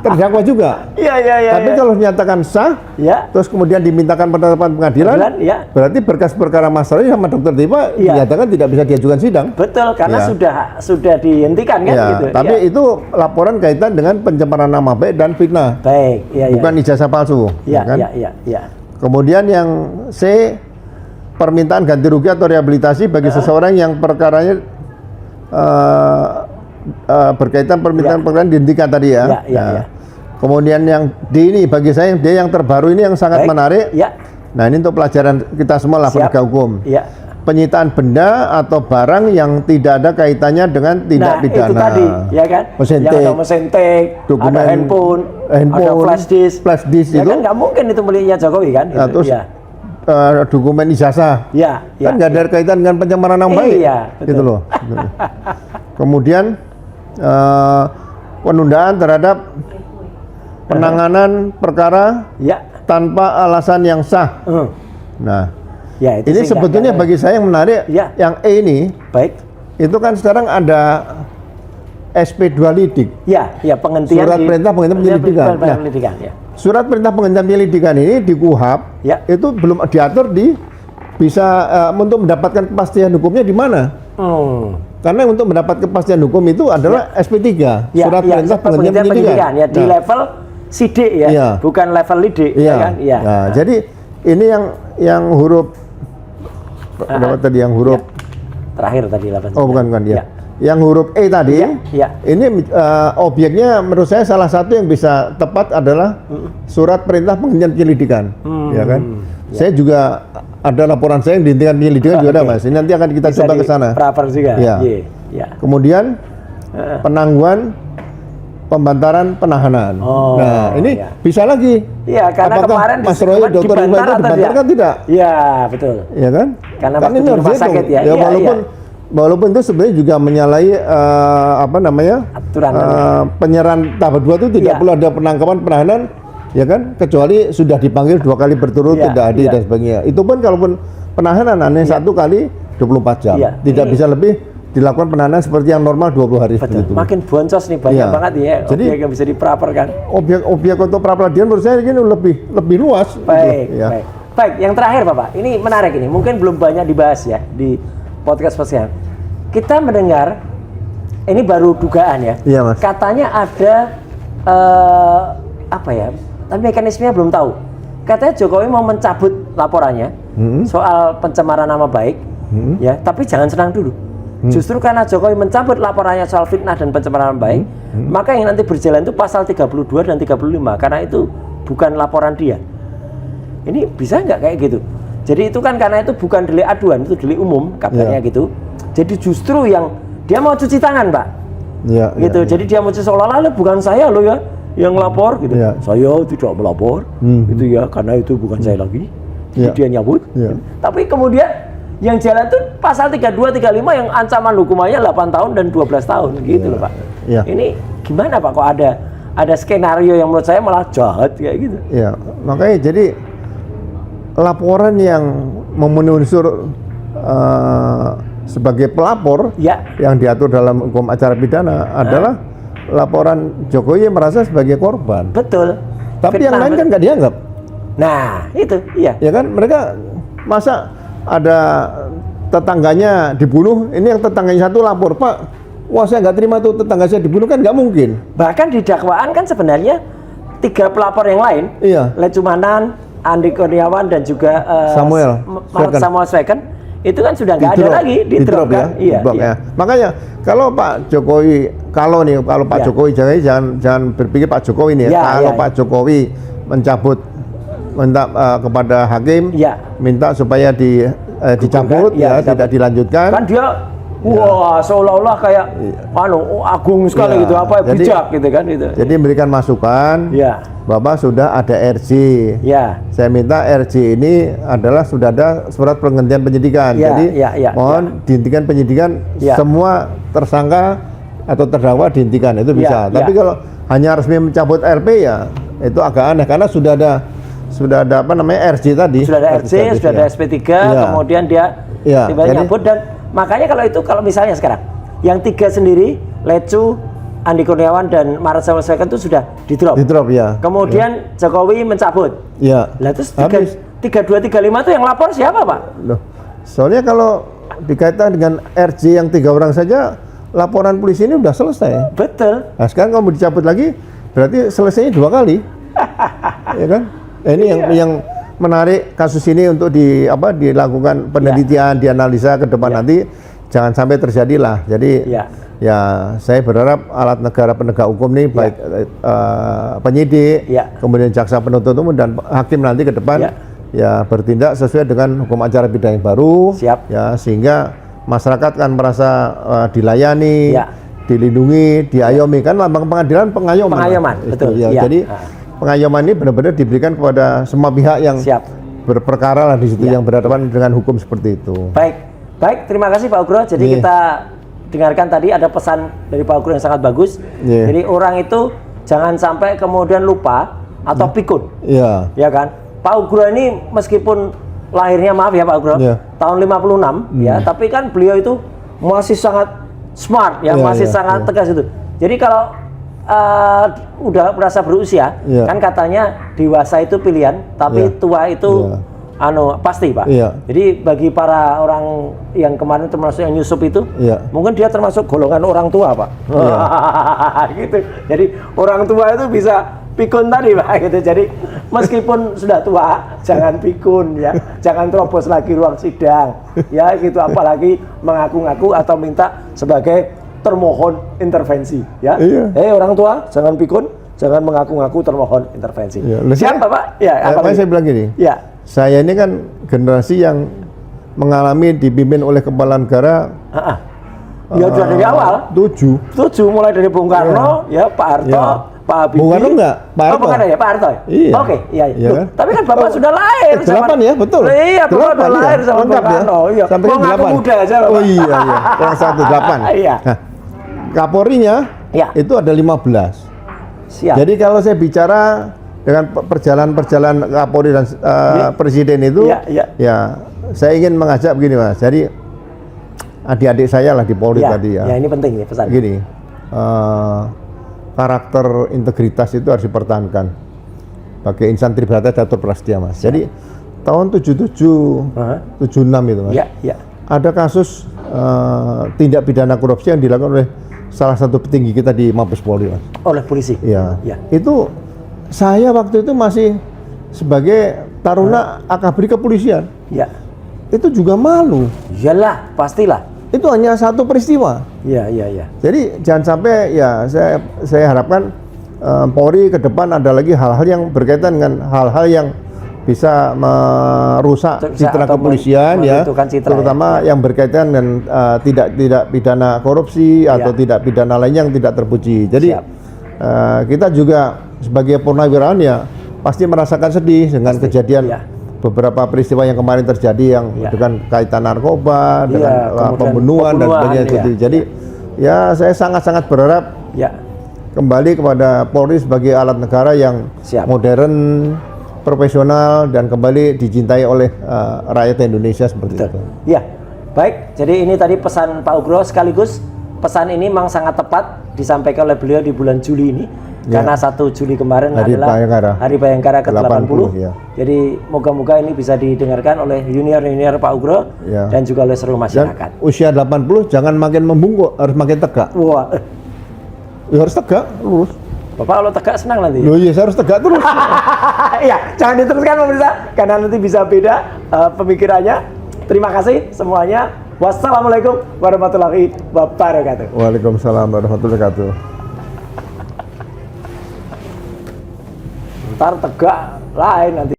[SPEAKER 2] terdakwa juga.
[SPEAKER 1] Iya, iya, iya.
[SPEAKER 2] Tapi
[SPEAKER 1] iya.
[SPEAKER 2] kalau dinyatakan sah,
[SPEAKER 1] Ya,
[SPEAKER 2] terus kemudian dimintakan penetapan pengadilan,
[SPEAKER 1] Pengadilan, ya.
[SPEAKER 2] berarti berkas perkara Mas Roy sama Dokter Dipa
[SPEAKER 1] Iya.
[SPEAKER 2] dinyatakan tidak bisa diajukan sidang.
[SPEAKER 1] betul, karena
[SPEAKER 2] Ya.
[SPEAKER 1] sudah dihentikan kan,
[SPEAKER 2] Ya,
[SPEAKER 1] gitu.
[SPEAKER 2] tapi
[SPEAKER 1] Iya.
[SPEAKER 2] itu laporan kaitan dengan pencemaran nama baik dan fitnah,
[SPEAKER 1] Baik, iya, iya.
[SPEAKER 2] bukan ijazah palsu.
[SPEAKER 1] Iya,
[SPEAKER 2] kan?
[SPEAKER 1] iya, iya, iya.
[SPEAKER 2] Kemudian yang C, permintaan ganti rugi atau rehabilitasi bagi seseorang yang perkaranya berkaitan permintaan
[SPEAKER 1] Ya.
[SPEAKER 2] perkara dihentikan tadi ya.
[SPEAKER 1] Ya, ya,
[SPEAKER 2] Nah,
[SPEAKER 1] ya.
[SPEAKER 2] Kemudian yang D ini bagi saya D yang terbaru ini yang sangat
[SPEAKER 1] Baik.
[SPEAKER 2] menarik.
[SPEAKER 1] Ya,
[SPEAKER 2] Nah ini untuk pelajaran kita semua lah
[SPEAKER 1] Siap.
[SPEAKER 2] penegak hukum.
[SPEAKER 1] ya.
[SPEAKER 2] Penyitaan benda atau barang yang tidak ada kaitannya dengan tindak
[SPEAKER 1] Nah,
[SPEAKER 2] pidana.
[SPEAKER 1] itu tadi, ya kan?
[SPEAKER 2] Mesin
[SPEAKER 1] Yang
[SPEAKER 2] tik,
[SPEAKER 1] ada mesin tik,
[SPEAKER 2] dokumen,
[SPEAKER 1] ada handphone, ada flash disk.
[SPEAKER 2] flash disk
[SPEAKER 1] Ya
[SPEAKER 2] itu.
[SPEAKER 1] kan nggak mungkin itu miliknya Jokowi kan?
[SPEAKER 2] Nah,
[SPEAKER 1] Gitu.
[SPEAKER 2] terus
[SPEAKER 1] ya.
[SPEAKER 2] dokumen ijazah.
[SPEAKER 1] Ya, ya.
[SPEAKER 2] Kan nggak ada kaitan dengan pencemaran nama baik.
[SPEAKER 1] Iya, betul.
[SPEAKER 2] Gitu loh. Gitu. Kemudian penundaan terhadap penanganan perkara
[SPEAKER 1] Ya.
[SPEAKER 2] tanpa alasan yang sah. Nah,
[SPEAKER 1] Ya, itu
[SPEAKER 2] ini
[SPEAKER 1] sih
[SPEAKER 2] sebetulnya
[SPEAKER 1] nggak-
[SPEAKER 2] bagi saya yang menarik,
[SPEAKER 1] Ya.
[SPEAKER 2] yang E ini,
[SPEAKER 1] baik.
[SPEAKER 2] itu kan sekarang ada SP2 lidik.
[SPEAKER 1] Ya, ya penghentian
[SPEAKER 2] Surat perintah penghentian penyelidikan. Nah.
[SPEAKER 1] penyelidikan, ya.
[SPEAKER 2] Surat perintah penghentian penyelidikan ini di KUHP
[SPEAKER 1] Ya.
[SPEAKER 2] itu belum diatur di bisa untuk mendapatkan kepastian hukumnya di mana? Karena untuk mendapat kepastian hukum itu adalah SP3,
[SPEAKER 1] Ya,
[SPEAKER 2] surat
[SPEAKER 1] ya,
[SPEAKER 2] perintah penghentian penyelidikan.
[SPEAKER 1] ya di
[SPEAKER 2] Nah,
[SPEAKER 1] level sidik ya,
[SPEAKER 2] Iya.
[SPEAKER 1] bukan level lidik,
[SPEAKER 2] iya.
[SPEAKER 1] ya kan? Iya.
[SPEAKER 2] Nah, jadi ini yang huruf apa tadi yang huruf
[SPEAKER 1] Terakhir tadi 8.
[SPEAKER 2] oh bukan ya.
[SPEAKER 1] Ya.
[SPEAKER 2] Yang huruf E tadi
[SPEAKER 1] Iya, iya.
[SPEAKER 2] ini objeknya menurut saya salah satu yang bisa tepat adalah surat perintah penghentian penyelidikan, ya kan?
[SPEAKER 1] Ya.
[SPEAKER 2] Saya juga ada laporan saya yang dihentikan penyelidikan juga ada,
[SPEAKER 1] Oke.
[SPEAKER 2] Mas. Ini nanti akan kita
[SPEAKER 1] Bisa
[SPEAKER 2] coba
[SPEAKER 1] di
[SPEAKER 2] ke sana.
[SPEAKER 1] Praper juga.
[SPEAKER 2] Iya.
[SPEAKER 1] Iya, iya.
[SPEAKER 2] Kemudian penangguhan pembantaran penahanan.
[SPEAKER 1] Oh,
[SPEAKER 2] nah, ini
[SPEAKER 1] iya.
[SPEAKER 2] bisa lagi.
[SPEAKER 1] Iya, karena
[SPEAKER 2] Apakah
[SPEAKER 1] kemarin
[SPEAKER 2] Mas Roy, Dr. Iwa itu
[SPEAKER 1] atau
[SPEAKER 2] dibantar kan tidak?
[SPEAKER 1] Iya, betul.
[SPEAKER 2] Ya kan?
[SPEAKER 1] Karena
[SPEAKER 2] kan
[SPEAKER 1] waktu di rumah
[SPEAKER 2] harus
[SPEAKER 1] sakit
[SPEAKER 2] dihitung.
[SPEAKER 1] ya. Iya,
[SPEAKER 2] walaupun itu sebenarnya juga menyalahi apa namanya?
[SPEAKER 1] Aturan.
[SPEAKER 2] Penyerahan tahap 2 itu tidak
[SPEAKER 1] Iya.
[SPEAKER 2] perlu ada penangkapan penahanan, ya kan? Kecuali sudah dipanggil 2 kali berturut
[SPEAKER 1] Iya,
[SPEAKER 2] tidak hadir
[SPEAKER 1] iya.
[SPEAKER 2] dan sebagainya. Itu pun kalaupun penahanan hanya 1 kali 24 jam.
[SPEAKER 1] Iya,
[SPEAKER 2] Tidak
[SPEAKER 1] ini-
[SPEAKER 2] bisa lebih dilakukan penahanan seperti yang normal 20 hari
[SPEAKER 1] Betul.
[SPEAKER 2] seperti itu.
[SPEAKER 1] Makin boncos nih banyak
[SPEAKER 2] Iya.
[SPEAKER 1] banget ya.
[SPEAKER 2] Jadi-
[SPEAKER 1] Objek yang bisa dipraperkan.
[SPEAKER 2] Objek untuk pra peradilan menurut saya ini lebih luas.
[SPEAKER 1] Baik,
[SPEAKER 2] gitu, ya.
[SPEAKER 1] baik. Baik, yang terakhir Bapak, ini menarik ini. Mungkin belum banyak dibahas ya di podcast spesial. Kita mendengar, ini baru dugaan ya.
[SPEAKER 2] Iya, Mas.
[SPEAKER 1] Katanya ada apa ya? Tapi mekanismenya belum tahu. Katanya Jokowi mau mencabut laporannya soal pencemaran nama baik, ya. Tapi jangan senang dulu. Justru karena Jokowi mencabut laporannya soal fitnah dan pencemaran nama baik, maka yang nanti berjalan itu pasal 32 dan 35 karena itu bukan laporan dia. Ini bisa nggak kayak gitu? Jadi itu kan karena itu bukan delik aduan, itu delik umum kabarnya
[SPEAKER 2] Iya.
[SPEAKER 1] gitu. Jadi justru yang dia mau cuci tangan, Pak.
[SPEAKER 2] Iya,
[SPEAKER 1] Gitu.
[SPEAKER 2] iya.
[SPEAKER 1] Jadi dia mau cuci seolah-olah bukan saya loh ya yang lapor gitu.
[SPEAKER 2] Iya.
[SPEAKER 1] Saya tidak melapor. Gitu ya, karena itu bukan saya lagi. Jadi
[SPEAKER 2] Iya.
[SPEAKER 1] dia nyabut.
[SPEAKER 2] Iya.
[SPEAKER 1] Tapi kemudian yang jalan tuh pasal 32 35 yang ancaman hukumannya 8 tahun dan 12 tahun gitu loh, Pak.
[SPEAKER 2] Iya.
[SPEAKER 1] Ini gimana Pak kok ada skenario yang menurut saya malah jahat kayak gitu.
[SPEAKER 2] Ya, makanya jadi laporan yang memenuhi unsur sebagai pelapor
[SPEAKER 1] Ya.
[SPEAKER 2] yang diatur dalam hukum acara pidana adalah laporan Jokowi yang merasa sebagai korban.
[SPEAKER 1] Betul.
[SPEAKER 2] Tapi yang
[SPEAKER 1] Fitnah,
[SPEAKER 2] lain kan nggak dianggap,
[SPEAKER 1] Nah, itu iya.
[SPEAKER 2] ya kan? Mereka masa ada tetangganya dibunuh, ini yang tetangganya satu lapor, Pak, wah saya nggak terima tuh tetangga saya dibunuh, kan nggak mungkin.
[SPEAKER 1] Bahkan di dakwaan kan sebenarnya 3 pelapor yang lain,
[SPEAKER 2] Iya.
[SPEAKER 1] Lecumanan, Andi Kurniawan dan juga
[SPEAKER 2] Samuel Sweken.
[SPEAKER 1] Samuel Sweken itu kan sudah nggak ada lagi di drop
[SPEAKER 2] ya,
[SPEAKER 1] kan? Iya,
[SPEAKER 2] di-drop
[SPEAKER 1] iya.
[SPEAKER 2] ya. Makanya kalau Pak Jokowi, kalau Pak
[SPEAKER 1] Ya.
[SPEAKER 2] Jokowi jangan berpikir Pak Jokowi nih,
[SPEAKER 1] Ya,
[SPEAKER 2] kalau
[SPEAKER 1] ya,
[SPEAKER 2] Pak Jokowi mencabut minta kepada hakim,
[SPEAKER 1] Ya.
[SPEAKER 2] minta supaya dicabut,
[SPEAKER 1] Ya,
[SPEAKER 2] tidak dilanjutkan.
[SPEAKER 1] Kan dia wah seolah-olah kayak agung sekali
[SPEAKER 2] Ya,
[SPEAKER 1] gitu, apa
[SPEAKER 2] jadi-
[SPEAKER 1] bijak gitu kan itu.
[SPEAKER 2] Jadi memberikan masukan,
[SPEAKER 1] Ya.
[SPEAKER 2] Bapak sudah ada RJ.
[SPEAKER 1] Ya.
[SPEAKER 2] Saya minta RJ ini adalah sudah ada surat penghentian penyidikan.
[SPEAKER 1] Ya,
[SPEAKER 2] Jadi
[SPEAKER 1] ya,
[SPEAKER 2] mohon dihentikan penyidikan,
[SPEAKER 1] Ya.
[SPEAKER 2] semua tersangka atau terdakwa dihentikan, itu bisa.
[SPEAKER 1] Ya,
[SPEAKER 2] Tapi
[SPEAKER 1] ya.
[SPEAKER 2] kalau hanya resmi mencabut RP ya itu agak aneh karena sudah ada apa namanya RJ tadi.
[SPEAKER 1] Sudah ada RC, sudah ada SP3,
[SPEAKER 2] Ya.
[SPEAKER 1] kemudian dia
[SPEAKER 2] Ya,
[SPEAKER 1] tiba-tiba
[SPEAKER 2] jadi-
[SPEAKER 1] nyabut, dan makanya kalau misalnya sekarang yang 3 sendiri, Lecu, Andi Kurniawan dan Maret Selesaikan itu sudah
[SPEAKER 2] Di drop ya.
[SPEAKER 1] Kemudian Jokowi mencabut.
[SPEAKER 2] Ya.
[SPEAKER 1] Lah terus
[SPEAKER 2] Habis.
[SPEAKER 1] 3235 itu yang lapor siapa, Pak?
[SPEAKER 2] Loh, soalnya kalau dikaitkan dengan RJ yang 3 orang saja, laporan polisi ini udah selesai.
[SPEAKER 1] Betul.
[SPEAKER 2] Nah, sekarang kamu dicabut lagi, berarti selesainya 2 kali. Ya kan? Nah, ini yang menarik kasus ini untuk dilakukan penelitian, dianalisa ke depan nanti jangan sampai terjadilah. Jadi ya saya berharap alat negara penegak hukum ini baik penyidik, kemudian jaksa penuntut umum dan hakim nanti ke depan ya bertindak sesuai dengan hukum acara pidana yang baru. Ya sehingga masyarakat kan merasa dilayani, dilindungi, diayomi, kan lambang pengadilan pengayoman.
[SPEAKER 1] Pengayoman, betul.
[SPEAKER 2] Ya. Jadi pengayoman ini benar-benar diberikan kepada semua pihak yang berperkara lah di situ, yang berhadapan dengan hukum seperti itu.
[SPEAKER 1] Baik, terima kasih Pak Ugro. Jadi kita dengarkan tadi ada pesan dari Pak Ugro yang sangat bagus. Jadi orang itu jangan sampai kemudian lupa atau pikun.
[SPEAKER 2] Iya.
[SPEAKER 1] Ya kan? Pak Ugro ini meskipun lahirnya, maaf ya Pak Ugro, tahun 56 ya, tapi kan beliau itu masih sangat smart ya, masih sangat tegas itu. Jadi kalau udah merasa berusia, kan katanya dewasa itu pilihan, tapi tua itu pasti, Pak. Jadi bagi para orang yang kemarin termasuk yang nyusup itu, mungkin dia termasuk golongan orang tua, Pak. Gitu. Jadi orang tua itu bisa pikun tadi, Pak. Gitu. Jadi meskipun sudah tua, jangan pikun ya, jangan terobos lagi ruang sidang, ya gitu. Apalagi mengaku-ngaku atau minta sebagai termohon intervensi, ya. Orang tua, jangan pikun, jangan mengaku-ngaku termohon intervensi. Siapa, Pak? Ya,
[SPEAKER 2] apa saya bilang gini?
[SPEAKER 1] Ya.
[SPEAKER 2] Saya ini kan generasi yang mengalami dipimpin oleh kepala negara.
[SPEAKER 1] Ya sudah dari awal.
[SPEAKER 2] 7
[SPEAKER 1] mulai dari Bung Karno, ya Pak Harto, Pak Habibie.
[SPEAKER 2] Bung Karno enggak? Pak Harto.
[SPEAKER 1] Bung Karno ya, Pak Harto.
[SPEAKER 2] Iya.
[SPEAKER 1] Oke, iya.
[SPEAKER 2] Kan?
[SPEAKER 1] Tapi kan Bapak sudah lahir.
[SPEAKER 2] 8 ya, betul.
[SPEAKER 1] Iya, Bapak sudah lahir sama Bung Karno. Iya.
[SPEAKER 2] Sampai
[SPEAKER 1] Bung aku
[SPEAKER 2] 8.
[SPEAKER 1] muda aja, Bapak.
[SPEAKER 2] Oh iya. Yang 18.
[SPEAKER 1] Iya.
[SPEAKER 2] Nah, Kapolrinya itu ada 15.
[SPEAKER 1] Siap.
[SPEAKER 2] Jadi kalau saya bicara dengan perjalanan Kapolri dan Presiden itu, ya saya ingin mengajak begini, Mas. Jadi adik-adik saya lah di Polri tadi ya.
[SPEAKER 1] Ya, ini penting nih pesan.
[SPEAKER 2] Gini, karakter integritas itu harus dipertahankan. Pakai insan tribrata catur prasetya, Mas. Jadi tahun 77, 76 itu, Mas. Ada kasus tindak pidana korupsi yang dilakukan oleh salah satu petinggi kita di Mabes Polri, Mas.
[SPEAKER 1] Oleh polisi.
[SPEAKER 2] Iya. Itu saya waktu itu masih sebagai taruna akabri kepolisian. Itu juga malu.
[SPEAKER 1] Iyalah, pastilah.
[SPEAKER 2] Itu hanya satu peristiwa.
[SPEAKER 1] Iya.
[SPEAKER 2] Jadi jangan sampai ya saya harapkan Polri ke depan ada lagi hal-hal yang berkaitan dengan hal-hal yang bisa merusak citra kepolisian ya, terutama yang berkaitan dengan tidak pidana korupsi atau tidak pidana lain yang tidak terpuji. Jadi kita juga sebagai purnawirawan ya pasti merasakan sedih dengan kejadian beberapa peristiwa yang kemarin terjadi yang dengan kaitan narkoba, dengan pembunuhan dan sebagainya. Jadi ya saya sangat-sangat berharap kembali kepada Polri sebagai alat negara yang modern, profesional dan kembali dicintai oleh rakyat Indonesia seperti itu.
[SPEAKER 1] Ya, baik. Jadi ini tadi pesan Pak Ugro, sekaligus pesan ini memang sangat tepat disampaikan oleh beliau di bulan Juli ini. Karena 1 Juli kemarin adalah Hari Bayangkara ke-80. Jadi moga-moga ini bisa didengarkan oleh junior-junior Pak Ugro dan juga oleh seluruh masyarakat.
[SPEAKER 2] Dan usia 80 jangan makin membungkuk, harus makin tegak.
[SPEAKER 1] Wah.
[SPEAKER 2] Ya, harus tegak, lurus.
[SPEAKER 1] Bapak kalau tegak senang nanti.
[SPEAKER 2] Loh iya, saya harus tegak terus.
[SPEAKER 1] Iya, jangan diteruskan pemirsa, karena nanti bisa beda pemikirannya. Terima kasih semuanya. Wassalamualaikum warahmatullahi wabarakatuh.
[SPEAKER 2] Waalaikumsalam warahmatullahi wabarakatuh.
[SPEAKER 1] Ntar tegak lain nanti.